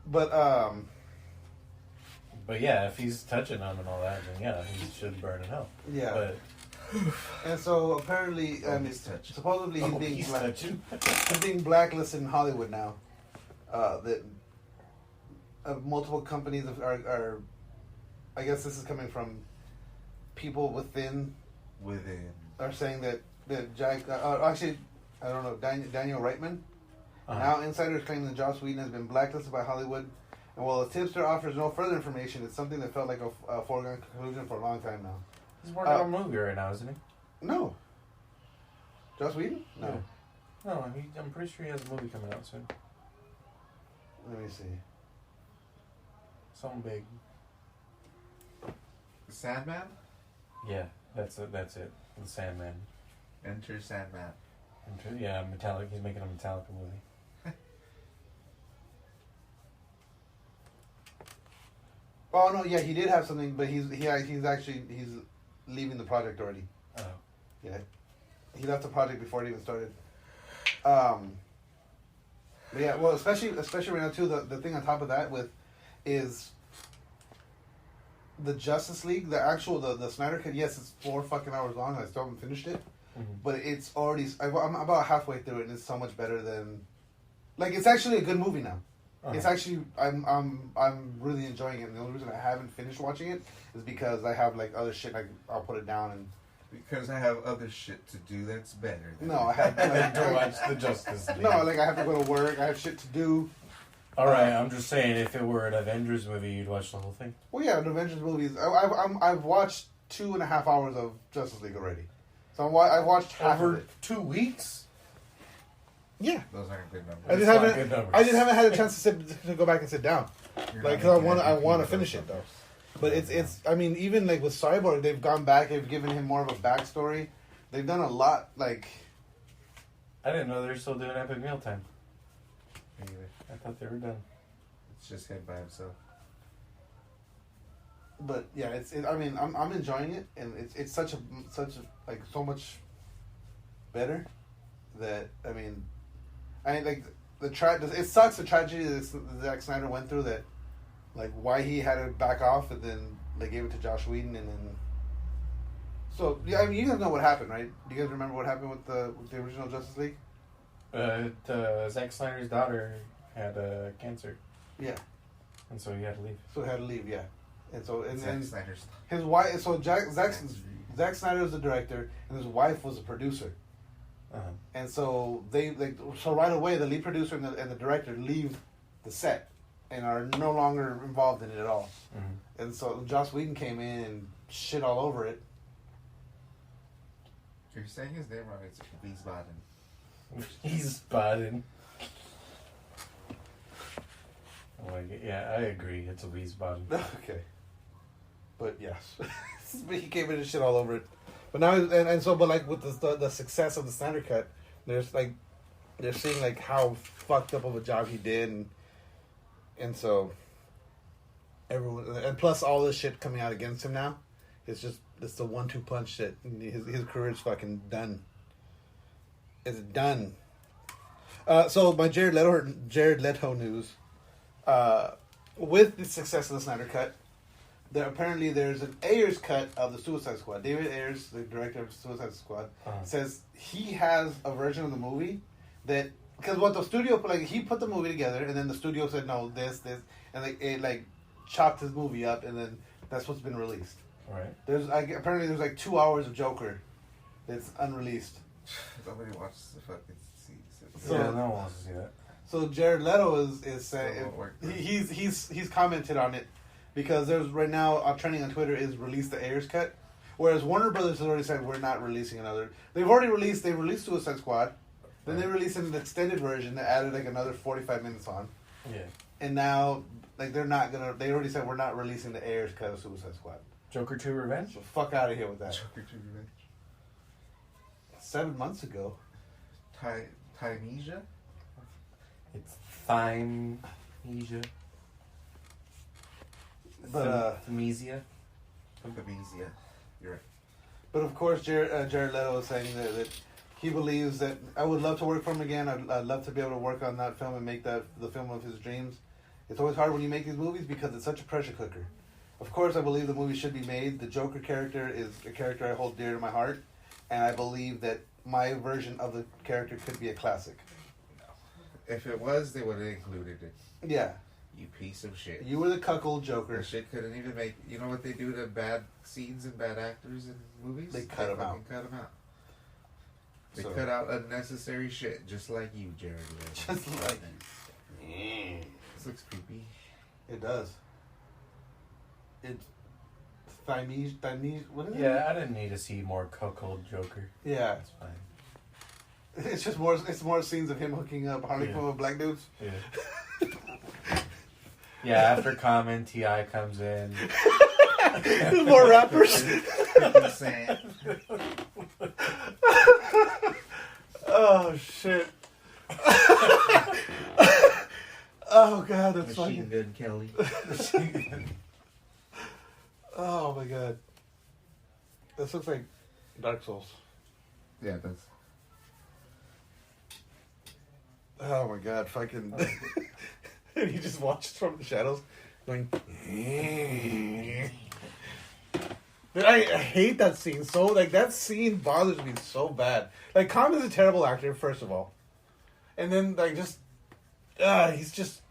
But yeah, if he's touching them and all that, then yeah, he should burn in hell. Yeah. But and so apparently, supposedly he's being blacklisted in Hollywood now. That multiple companies are, I guess this is coming from people within, are saying that Jack. Actually, I don't know. Daniel Reitman. Now insiders claim that Joss Whedon has been blacklisted by Hollywood, and while the tipster offers no further information, it's something that felt like a foregone conclusion for a long time now. He's working on a movie right now, isn't he? No. Joss Whedon? No. Yeah. No, I'm pretty sure he has a movie coming out soon. Let me see. Something big. The Sandman? Yeah, that's it. The Sandman. Enter Sandman. Yeah, Metallica. He's making a Metallica movie. Oh no, yeah, he did have something, but he's leaving the project already. Oh. Yeah. He left the project before it even started. But yeah, well, especially right now too, the thing on top of that is the Justice League, the Snyder Cut. Yes, it's 4 fucking hours long. I still haven't finished it, but it's already. I'm about halfway through it, and it's so much better than. Like, it's actually a good movie now. It's actually I'm really enjoying it. And the only reason I haven't finished watching it is because I have like other shit. Like, I'll put it down and. Because I have other shit to do that's better. No, I have to watch the Justice League. No, like I have to go to work. I have shit to do. All right, I'm just saying, if it were an Avengers movie, you'd watch the whole thing. Well, yeah, an Avengers movie. I've watched 2.5 hours of Justice League already. So I've watched half over of it. 2 weeks. Yeah, those aren't good numbers. I just haven't had a chance to go back and sit down. Like, cause I want to finish it though. But it's I mean, even like with Cyborg, they've gone back. They've given him more of a backstory. They've done a lot. Like, I didn't know they were still doing Epic Mealtime. Me either. I thought they were done. It's just him by himself. But yeah, I mean, I'm enjoying it, and it's such a like so much better that I mean, I like it sucks the tragedy that Zack Snyder went through, that like why he had to back off, and then they gave it to Josh Whedon, and then so yeah, I mean you guys know what happened, right? Do you guys remember what happened with the original Justice League? Zack Snyder's daughter had cancer, Yeah, and so he had to leave. so he had to leave. Yeah, and so and Zack then Snyder's. his wife. So Zack Snyder was the director, and his wife was the producer. Uh-huh. And so so right away the lead producer and the director leave the set and are no longer involved in it at all. Mm-hmm. And so Joss Whedon came in and shit all over it. You're saying his name wrong. It's Wiesbaden. He's Biden. Oh my God. Yeah, I agree. It's a Wiesbaden. Okay, but yes, but he came in and shit all over it. But now but like with the success of the Snyder Cut, they're seeing like how fucked up of a job he did, and so everyone, and plus all this shit coming out against him now, it's the 1-2 punch that his career is fucking done. It's done. So my Jared Leto news, with the success of the Snyder Cut, apparently there's an Ayers cut of the Suicide Squad. David Ayers, the director of Suicide Squad, says he has a version of the movie that, because what the studio he put the movie together, and then the studio said no, this, and it chopped his movie up, and then that's what's been released. Right. Apparently there's 2 hours of Joker that's unreleased. Nobody watches the fucking season. So- Yeah, no one wants to see that. So Jared Leto is saying So what worked? he's commented on it, because there's right now trending on Twitter is release the Ayers cut, whereas Warner Brothers has already said we're not releasing another. They released Suicide Squad, then they released an extended version that added another 45 minutes on, Yeah. and now they're not gonna. They already said we're not releasing the Ayers cut of Suicide Squad. Joker 2 Revenge? So fuck out of here with that. Joker 2 Revenge. 7 months ago. Tynesia? It's Thymesia. But Thymesia. Thymesia. You're right. But of course, Jared Leto is saying that he believes that I would love to work for him again. I'd love to be able to work on that film and make that the film of his dreams. It's always hard when you make these movies because it's such a pressure cooker. Of course, I believe the movie should be made. The Joker character is a character I hold dear to my heart, and I believe that my version of the character could be a classic. If it was, they would have included it. Yeah, You piece of shit. you were the cuckold Joker. The shit couldn't even make. You know what they do to bad scenes and bad actors in movies? They cut 'em fucking out. Cut them out. They So- cut out unnecessary shit, just like you, Jared. Leto. Just like This looks creepy. it does. It's Thymesia. What is it? Yeah, I didn't need to see more cuckold Joker. Yeah. That's fine. It's just more. It's more scenes of him hooking up Harley Quinn with black dudes. Yeah. Yeah, after Common, T.I. comes in. More rappers. 50 Cent. Oh shit. Oh god, that's Machine fucking. Gun Kelly. Oh my god. This looks like Dark Souls. Yeah, that's. Oh my god, fucking. And he just watches from the shadows, going. Dude, I hate that scene. So that scene bothers me so bad. Like, Common's a terrible actor, first of all, and then he's just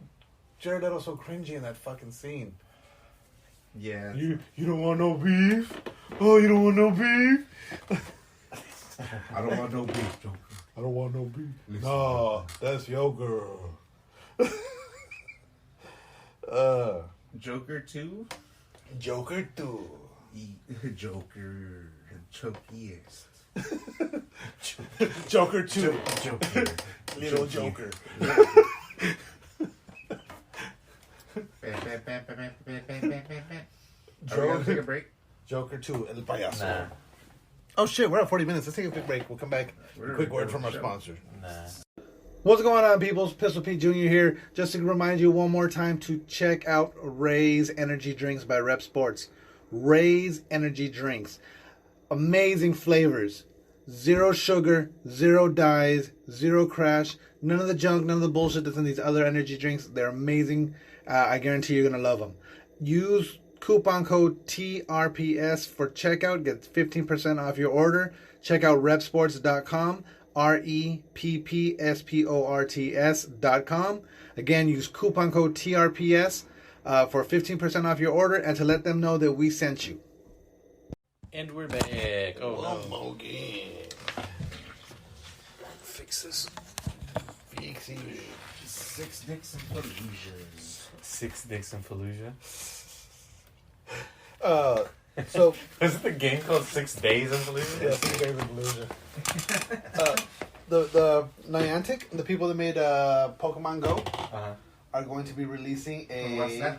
Jared Leto's so cringy in that fucking scene. Yeah. You don't want no beef? Oh, you don't want no beef? I don't want no beef, Joker. I don't want no beef. Listen. No, that's your girl. Joker 2? Joker 2. Joker. Chokiest. Joker 2. Joker. Little Joker. Are we gonna take a break? Joker 2. El Payaso. Nah. Oh shit, we're at 40 minutes. Let's take a quick break. We'll come back. We're Quick word recording from our the show. sponsor. Nah. What's going on, peoples? Pistol Pete Jr. here. Just to remind you one more time to check out Ray's Energy Drinks by Rep Sports. Ray's Energy Drinks. Amazing flavors. zero sugar, zero dyes, zero crash, none of the junk, none of the bullshit that's in these other energy drinks. They're amazing. I guarantee you're going to love them. Use coupon code TRPS for checkout. Get 15% off your order. Check out repsports.com. REPPSPORTS.com. Again, use coupon code TRPS for 15% off your order and to let them know that we sent you. And we're back. Oh, no. Mogi. Fix this. Fixie. 6 dicks and Fallujahs. 6 dicks in Fallujah. So Was it the game called 6 Days in Fallujah? yeah, 6 days of illusion. The Niantic, the people that made Pokemon Go, Uh-huh. are going to be releasing a What's that?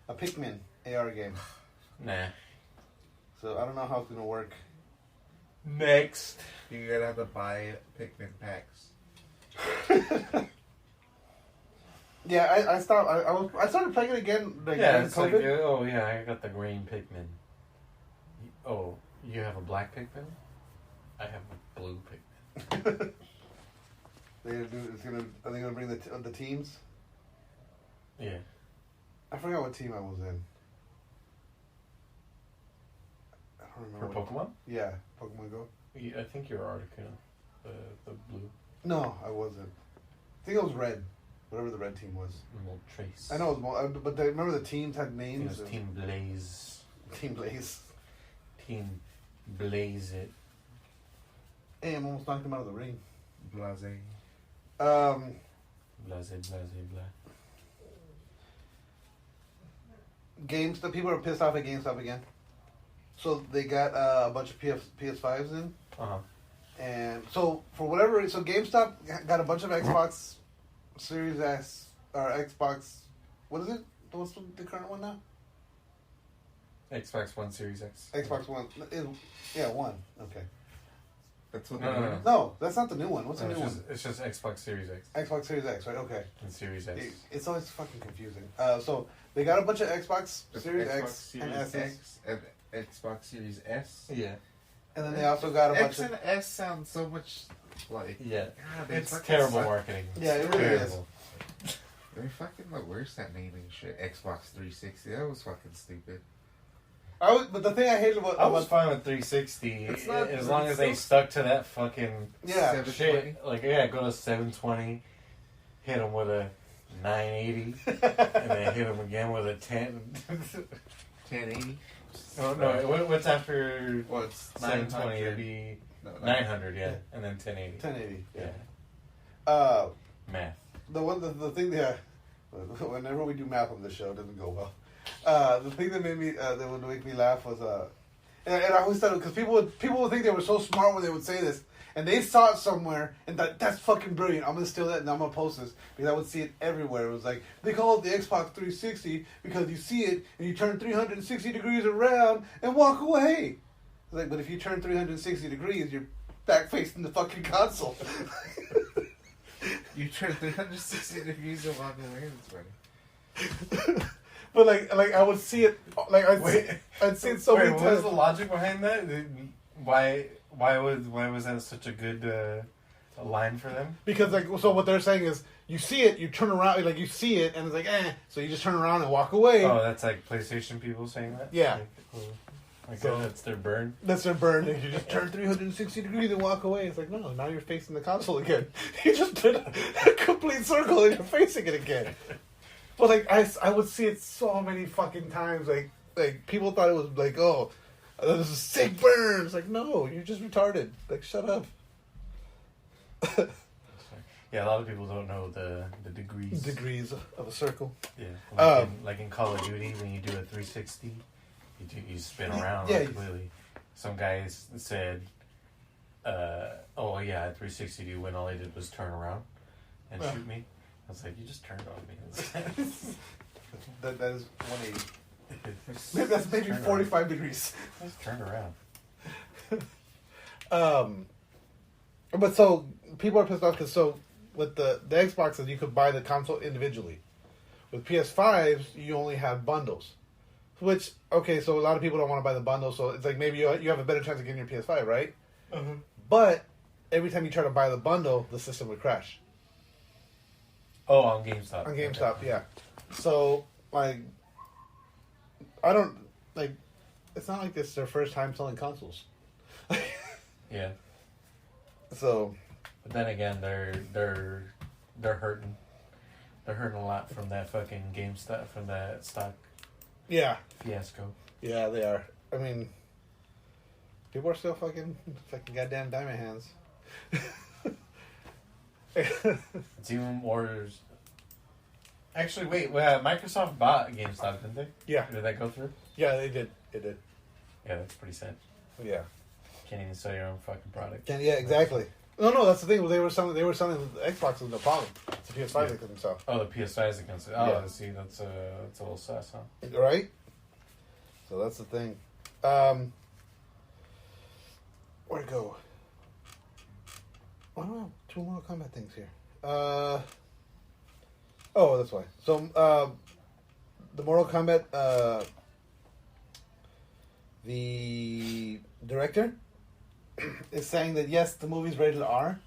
a Pikmin AR game. Nah. So I don't know how it's gonna work. Next. You're gonna have to buy Pikmin packs. Yeah, I stopped. I started playing it again. Like, Yeah, during it's like, COVID. oh yeah, I got the green Pikmin. Oh, you have a black Pikmin? I have a blue Pikmin. Are they gonna bring the teams? Yeah. I forgot what team I was in. I don't For remember. Pokemon? Yeah, Pokemon Go. I think you're Articuno. The blue. No, I wasn't. I think it was red. Whatever the red team was. Little Trace. I know it was more, but I remember the teams had It names. was Team Blaze. Team Blaze. Team Blaze it. Hey, I'm almost knocked him out of the ring. Blase. Blaze, blah. Games. The people are pissed off at GameStop again. So they got a bunch of PS5s in. Uh-huh. And so, for whatever reason, so GameStop got a bunch of Xbox Series S, or Xbox, what is it? What's the current one now? Xbox One Series X. Xbox One. One. Okay. That's what No, they're no, doing. No, that's not the new one. What's the No, new one? it's just Xbox Series X Xbox Series X, right? Okay. and Series S. It's always fucking confusing. So, they got a bunch of Xbox That's Series Xbox X Series and S. X and Xbox Series S. Yeah. And then they also got a bunch X of... and S sound so much like Yeah. God, they It's fucking terrible suck. marketing. Yeah, it It's really is. terrible. They're fucking the worst at naming shit. Xbox 360. That was fucking stupid. But the thing I hated about... I was fine with 360 It's not- as long as they it's stuck to that fucking Yeah. 720. shit. Like, yeah, go to 720, hit them with a 980, and then hit them again with a 10. 1080. Oh, no, what's after What's 720? It'd be 900, yeah, and then 1080. 1080. Yeah. Math. The thing that whenever we do math on the show, it doesn't go well. The thing that made me that would make me laugh was and I always thought because people would think they were so smart when they would say this, and they saw it somewhere and that's fucking brilliant. I'm gonna steal that and I'm gonna post this because I would see it everywhere. It was like they call it the Xbox 360 because you see it and you turn 360 degrees around and walk away. It's like, but if you turn 360 degrees, you're back facing the fucking console. You turn 360 degrees and walk away. That's funny. But like I would see it, like I'd see it so many What is times. the logic behind that? Why was that such a good line for them? Because like so, what they're saying is you see it, you turn around, like you see it, and it's like so you just turn around and walk away. Oh, that's like PlayStation people saying that? Yeah. Like So- that's their burn. That's their burn. And you just turn 360 degrees and walk away. It's like no, now you're facing the console again. You just did a complete circle and you're facing it again. But like I would see it so many fucking times. Like people thought it was like this is a sick burn. It's like no, you're just retarded. Like shut up. Yeah, a lot of people don't know the degrees. Degrees of a circle. Yeah, like in Call of Duty, when you do a 360, you spin around Yeah. completely. Some guys said, "Oh yeah, at 360, when all I did was turn around and shoot me." I was like, "You just turned on me." That is 180. Maybe that's maybe Turn 45 degrees. Just turned around. But so people are pissed off because with the Xboxes you could buy the console individually. With PS5s you only have bundles, which so a lot of people don't want to buy the bundle. So it's like maybe you have a better chance of getting your PS5, right? But every time you try to buy the bundle, the system would crash. Oh, on GameStop. On GameStop, yeah. So, like, I don't, like, it's not like it's their first time selling consoles. Yeah. So, But then again, they're hurting. They're hurting a lot from that fucking GameStop, from that stock yeah. fiasco. Yeah, they are. I mean, people are still fucking goddamn diamond hands. It's even worse. Actually, wait. Microsoft bought GameStop, didn't they? Yeah. Did that go through? Yeah, they did. It did. Yeah, that's pretty sad. Yeah. Can't even sell your own fucking product. Yeah, exactly. No, that's the thing. They were selling the Xbox was no problem. It's the PS5 they couldn't sell. Oh, the PS5 is against it. Oh, Yeah. see, that's a little sus, huh? Right? So that's the thing. Where'd it go? I don't have 2 Mortal Kombat things here. Oh, that's why. So, the Mortal Kombat, the director is saying that yes, the movie's rated R,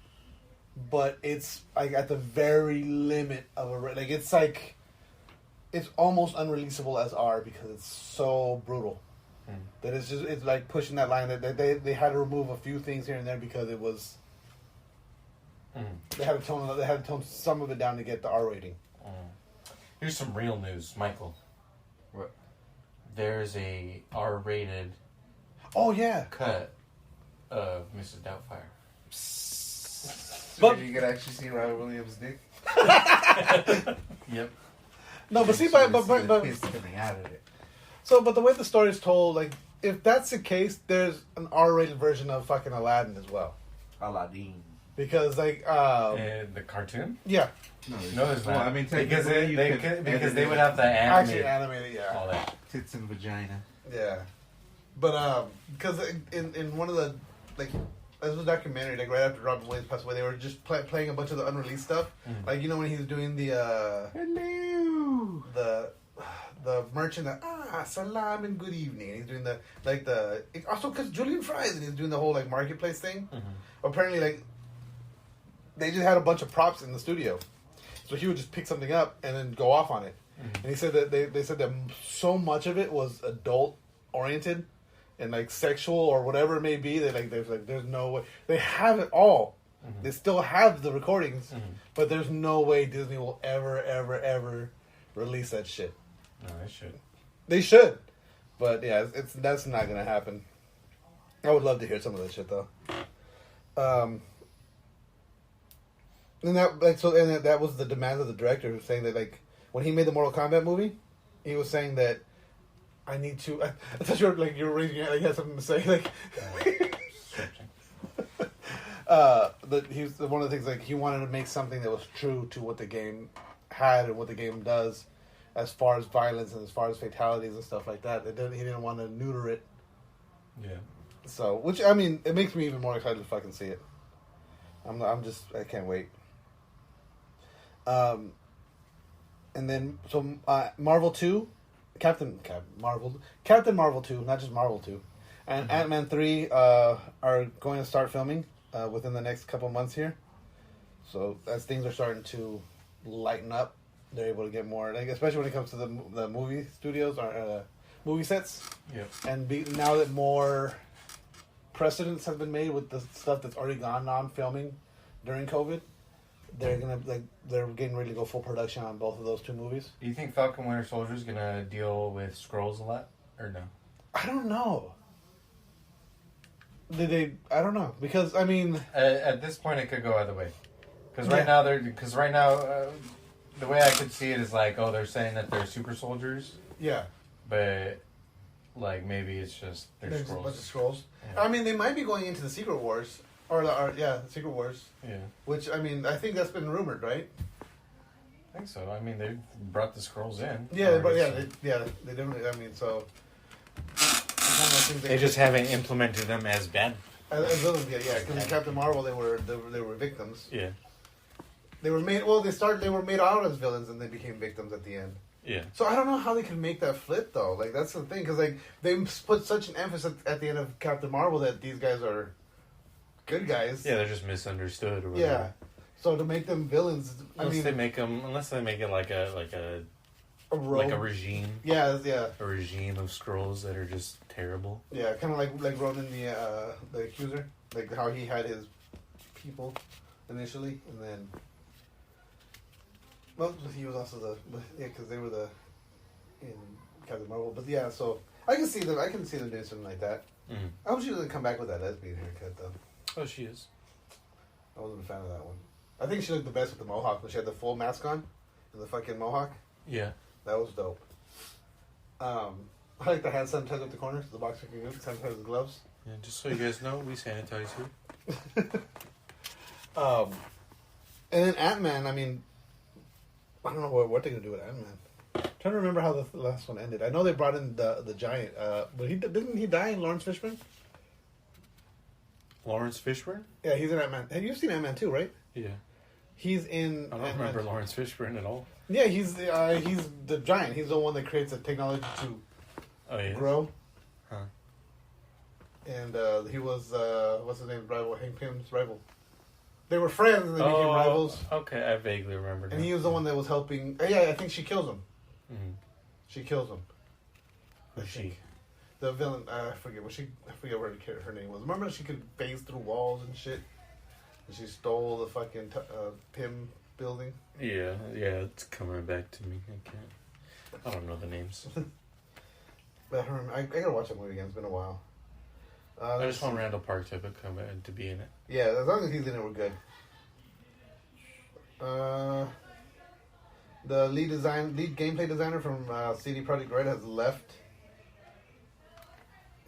but it's like at the very limit of it's almost unreleasable as R because it's so brutal. That it's like pushing that line that they had to remove a few things here and there because it was they had to tone some of it down to get the R rating. Here's some real news, Michael. What? There's a R-rated Oh yeah, cut of Mrs. Doubtfire. So you could actually see Robert Williams' dick. Yep. no, but see, You but should see the but piss coming out of it. so but the way the story is told, like if that's the case, there's an R-rated version of fucking Aladdin as well Aladdin. because like The cartoon? yeah, No, there's not. Well, I mean, because technically you could because edit they it. would have to actually animate animated, all yeah, that. Tits and vagina. yeah, but because in one of the like. This was a documentary, like right after Robin Williams passed away, they were just playing a bunch of the unreleased stuff. Like you know when he was doing the Hello. the merchant, salam and good evening. And he's doing also because Julian Fries, and he's doing the whole like marketplace thing. Apparently, like they just had a bunch of props in the studio, so he would just pick something up and then go off on it. And he said that they said that so much of it was adult oriented and like sexual or whatever it may be. There's no way they have it all. They still have the recordings, but there's no way Disney will ever release that shit. No, they should. They should, but yeah, that's not gonna happen. I would love to hear some of that shit though. And that was the demands of the director, who was saying that like when he made the Mortal Kombat movie, he was saying that I need to. I thought you were raising your hand. You had something to say, like. He's one of the things like he wanted to make something that was true to what the game had and what the game does, as far as violence and as far as fatalities and stuff like that. He didn't want to neuter it. Yeah. So, which I mean, it makes me even more excited to fucking see it. I can't wait. And then Marvel 2. Captain Marvel 2, not just Marvel 2, and Ant-Man 3 are going to start filming within the next couple months here. So as things are starting to lighten up, they're able to get more, like, especially when it comes to the movie studios or movie sets. Yep. And now that more precedents have been made with the stuff that's already gone on filming during COVID, they're getting ready to go full production on both of those 2 movies. Do you think Falcon Winter Soldier is gonna deal with Skrulls a lot, or no? I don't know. I don't know, because I mean, At this point, it could go either way. Because right now, the way I could see it is like, oh, they're saying that they're super soldiers, yeah, but like maybe it's just they're there's a Skrulls. bunch of scrolls. Yeah. I mean, they might be going into the Secret Wars the Secret Wars. Yeah, Which I mean, I think that's been rumored, right? I think so. I mean, they brought the Skrulls in. Yeah, but already, they definitely. I mean, so they just haven't implemented them as bad. as villains yet. Yeah, because in Captain Marvel, they were victims. Yeah. They were made. Well, they were made out as villains, and they became victims at the end. Yeah. So I don't know how they can make that flip though. Like that's the thing, because like they put such an emphasis at the end of Captain Marvel that these guys are good guys. Yeah, they're just misunderstood. Or whatever. Yeah. So to make them villains, Unless they make it like a rogue. regime. Yeah. A regime of scrolls that are just terrible. Yeah, kind of like Ronan the Accuser, like how he had his people initially, and then he was also because they were in Captain Marvel. But yeah, so I can see them doing something like that. Mm-hmm. I hope she doesn't come back with that lesbian haircut though. Oh, she is. I wasn't a fan of that one. I think she looked the best with the mohawk when she had the full mask on and the fucking mohawk. Yeah. That was dope. I like the hand sanitizer at the corners. The boxer can sanitize the gloves. Yeah, just so you guys know, we sanitize here. And then Ant-Man, I mean, I don't know what they're going to do with Ant-Man. I'm trying to remember how the last one ended. I know they brought in the giant, but didn't he die in Lawrence Fishburne? Lawrence Fishburne? Yeah, he's in Ant-Man. Have you seen Ant-Man 2, right? Yeah. He's in I don't remember Lawrence Fishburne at all. Yeah, he's the giant. He's the one that creates the technology to grow. Huh. And he was, what's his name, rival, Hank Pym's rival. They were friends and they became rivals. Okay, I vaguely remember now. And he was the one that was helping. Yeah, I think she kills him. Mm-hmm. She kills him. Who's she? The villain, I forget what her name was. Remember she could phase through walls and shit? And she stole the fucking Pym building? Yeah, it's coming back to me. I don't know the names. But I gotta watch that movie again. It's been a while. I just want Randall Park to be in it. Yeah, as long as he's in it, we're good. The lead gameplay designer from CD Projekt Red has left.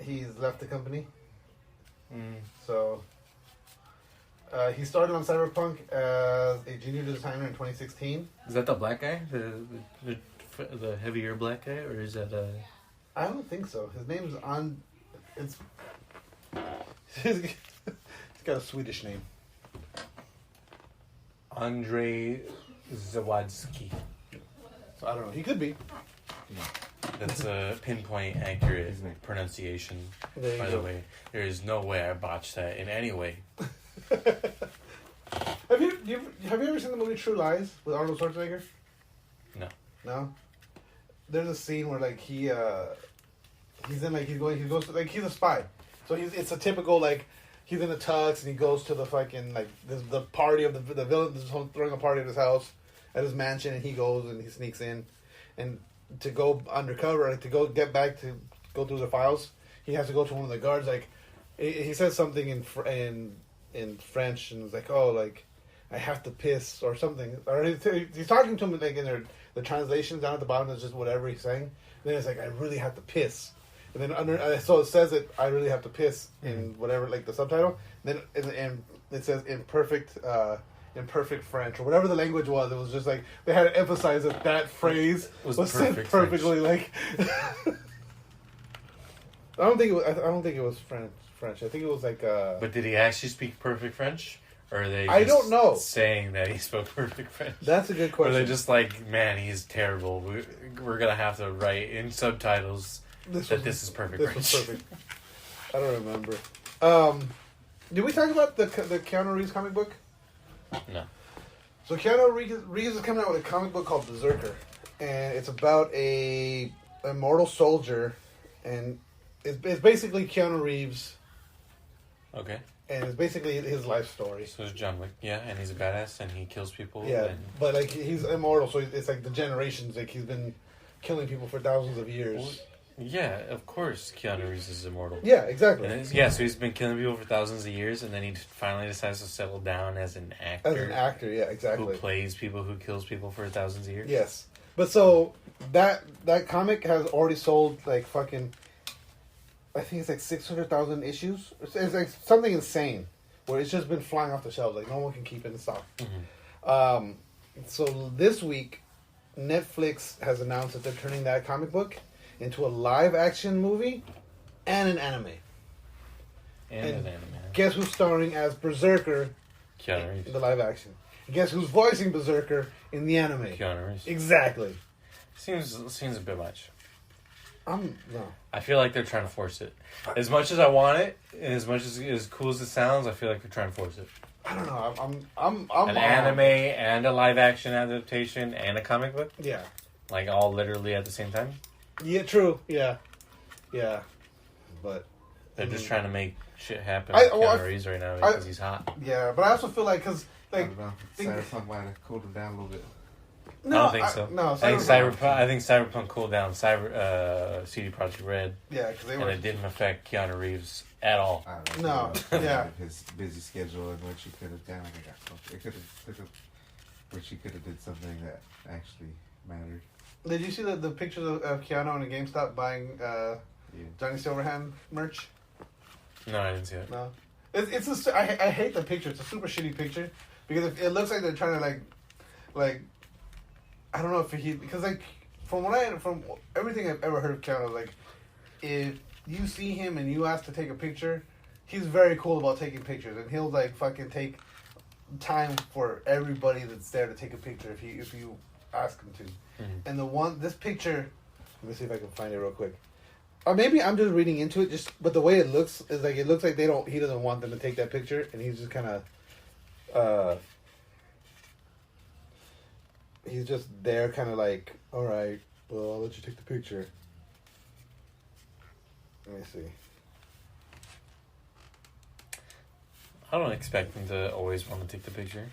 He's left the company. So he started on Cyberpunk as a junior designer in 2016. Is that the black guy, the heavier black guy, or is that a? I don't think so. His name's on. It's. He's got a Swedish name. Andrei Zawadzki. So I don't know. He could be. That's a pinpoint accurate pronunciation. By the way, there is no way I botched that in any way. Have you ever seen the movie True Lies with Arnold Schwarzenegger? No. No. There's a scene where like he's in like he goes to, like he's a spy, so it's a typical like he's in a tux and he goes to the fucking like the party of the villain is throwing a party at his house at his mansion, and he goes and he sneaks in, and to go undercover, like to go get back to go through the files, he has to go to one of the guards. Like he says something in French, and it's like, oh, like I have to piss or something, or he's talking to him like in the translations down at the bottom is just whatever he's saying. And then it's like, I really have to piss. And then so it says it, I really have to piss in whatever, like the subtitle. And then it says in perfect French or whatever the language was. It was just like they had to emphasize that phrase was said perfectly. Like I don't think it was French. I think it was like. But did he actually speak perfect French? Or are they? I don't know. Saying that he spoke perfect French. That's a good question. Or are they just like, man, he's terrible. We're gonna have to write in subtitles this is perfect French. Was perfect. I don't remember. Did we talk about the Keanu Reeves comic book? No. So Keanu Reeves is coming out with a comic book called Berserker, and it's about a immortal soldier, and it's basically Keanu Reeves. Okay. And it's basically his life story. So it's John Wick, yeah, and he's a badass, and he kills people. Yeah, but like he's immortal, so it's like the generations. Like he's been killing people for thousands of years. Well, yeah, of course, Keanu Reeves is immortal. Yeah, exactly. So he's been killing people for thousands of years, and then he finally decides to settle down as an actor. As an actor, yeah, exactly. Who plays people, who kills people for thousands of years. Yes, but so that comic has already sold like fucking. I think it's like 600,000 issues. It's like something insane, where it's just been flying off the shelves. Like no one can keep it in stock. Mm-hmm. So this week, Netflix has announced that they're turning that comic book into a live-action movie and an anime. And an anime. Guess who's starring as Berserker? Keanu Reeves. In the live-action. Guess who's voicing Berserker in the anime? Keanu Reeves. Exactly. Seems a bit much. No. I feel like they're trying to force it. As much as I want it, and as much as cool as it sounds, I feel like they're trying to force it. I don't know. I'm An anime and a live action adaptation and a comic book, Yeah. like all literally at the same time. Yeah. True. Yeah. Yeah. But They're just trying to make shit happen I- with well, I- Keanu Reeves right now because he's hot. yeah. But I also feel like because I like don't know. think- Cyberpunk might have cooled him down a little bit. no, I don't think so. No. I think Cyberpunk cooled down. CD Projekt Red, Yeah, because they and were. it didn't affect Keanu Reeves at all. I don't know. No, yeah. His busy schedule and what she could have done. It could have, but she could have did something that actually mattered. Did you see the pictures of Keanu in a GameStop buying Yeah. Johnny Silverhand merch? No, I didn't see it. No. I hate the picture. It's a super shitty picture because it looks like they're trying to like I don't know if he because like from everything I've ever heard of Keanu, like if you see him and you ask to take a picture, he's very cool about taking pictures and he'll like fucking take time for everybody that's there to take a picture if you ask him to. And this picture, let me see if I can find it real quick. Or maybe I'm just reading into it. But the way it looks is like it looks like he doesn't want them to take that picture, and he's just kind of, he's just there, kind of like, all right, well, I'll let you take the picture. Let me see. I don't expect them to always want to take the picture.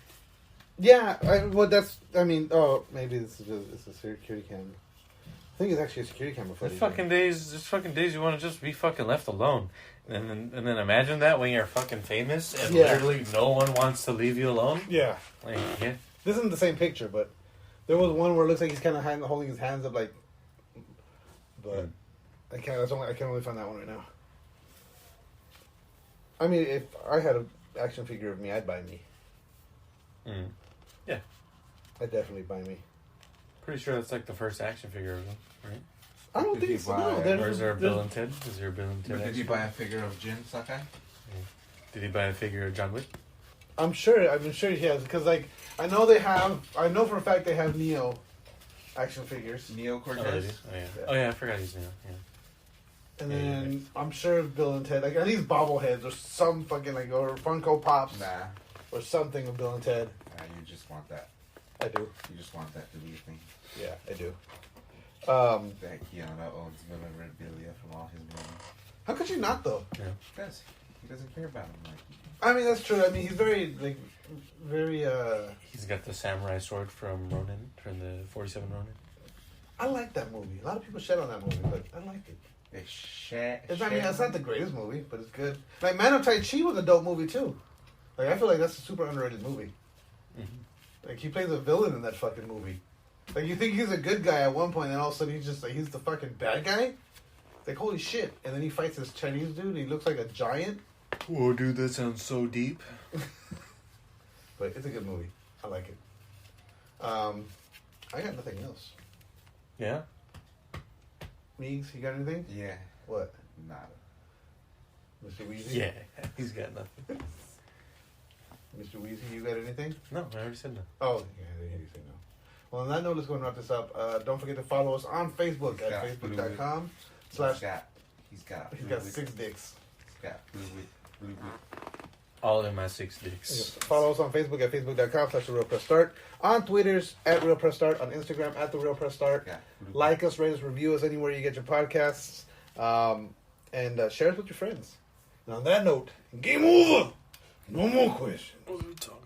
Yeah, maybe this is a security camera. I think it's actually a security camera footage. There's fucking days you want to just be fucking left alone. And then imagine that when you're fucking famous and Yeah. literally no one wants to leave you alone. Yeah. Like, yeah. This isn't the same picture, but there was one where it looks like he's kind of holding his hands up, like. But I can only find that one right now. I mean, if I had an action figure of me, I'd buy me. Yeah. I'd definitely buy me. Pretty sure that's like the first action figure of them, right? I don't Did think you so. buy No, it? there's- Or is there a there's- Bill and Ted? Is there a Bill and Ted? But did action you buy a figure? figure of Jin Sakai? Did he buy a figure of John Wick? I'm sure he has because like I know for a fact they have Neo action figures, Neo Oh, they Cortez? do? Oh, yeah. Oh, yeah, I forgot he's new. Yeah. and Yeah, then I'm sure Bill and Ted like at least bobbleheads or some fucking like or Funko Pops Nah. or something of Bill and Ted. You just want that. I do. You just want that to be a thing. Yeah, I do. That Keanu owns memorabilia from all his movies. How could you not though? Because he doesn't care about him like I mean that's true. I mean he's very like very. He's got the samurai sword from Ronin, from the 47 Ronin. I like that movie. A lot of people shit on that movie, but I liked it. they shat. It's not the greatest movie, but it's good. Like Man of Tai Chi was a dope movie too. Like I feel like that's a super underrated movie. Like he plays a villain in that fucking movie. Like you think he's a good guy at one point, and all of a sudden he's just like he's the fucking bad guy. It's like holy shit! And then he fights this Chinese dude. And he looks like a giant, Oh, dude, that sounds so deep. but it's a good movie. I like it. I got nothing else. Yeah? Meeks, you got anything? Yeah. What? Nada. Mr. Weezy? Yeah, he's got nothing. Mr. Weezy, you got anything? No, I already said no. Oh, yeah, I didn't hear you say no. Well, on that note, let's go and wrap this up. Don't forget to follow us on Facebook at Yeah, facebook.com/ He's got. He's got 6 dicks. He's got blue. All in my 6 dicks. Follow us on Facebook at facebook.com/TheRealPressStart. On Twitter's at RealPressStart. On Instagram at TheRealPressStart. Yeah. Like us, rate us, review us anywhere you get your podcasts. And share us with your friends. And on that note, game over. No more questions. What are we talking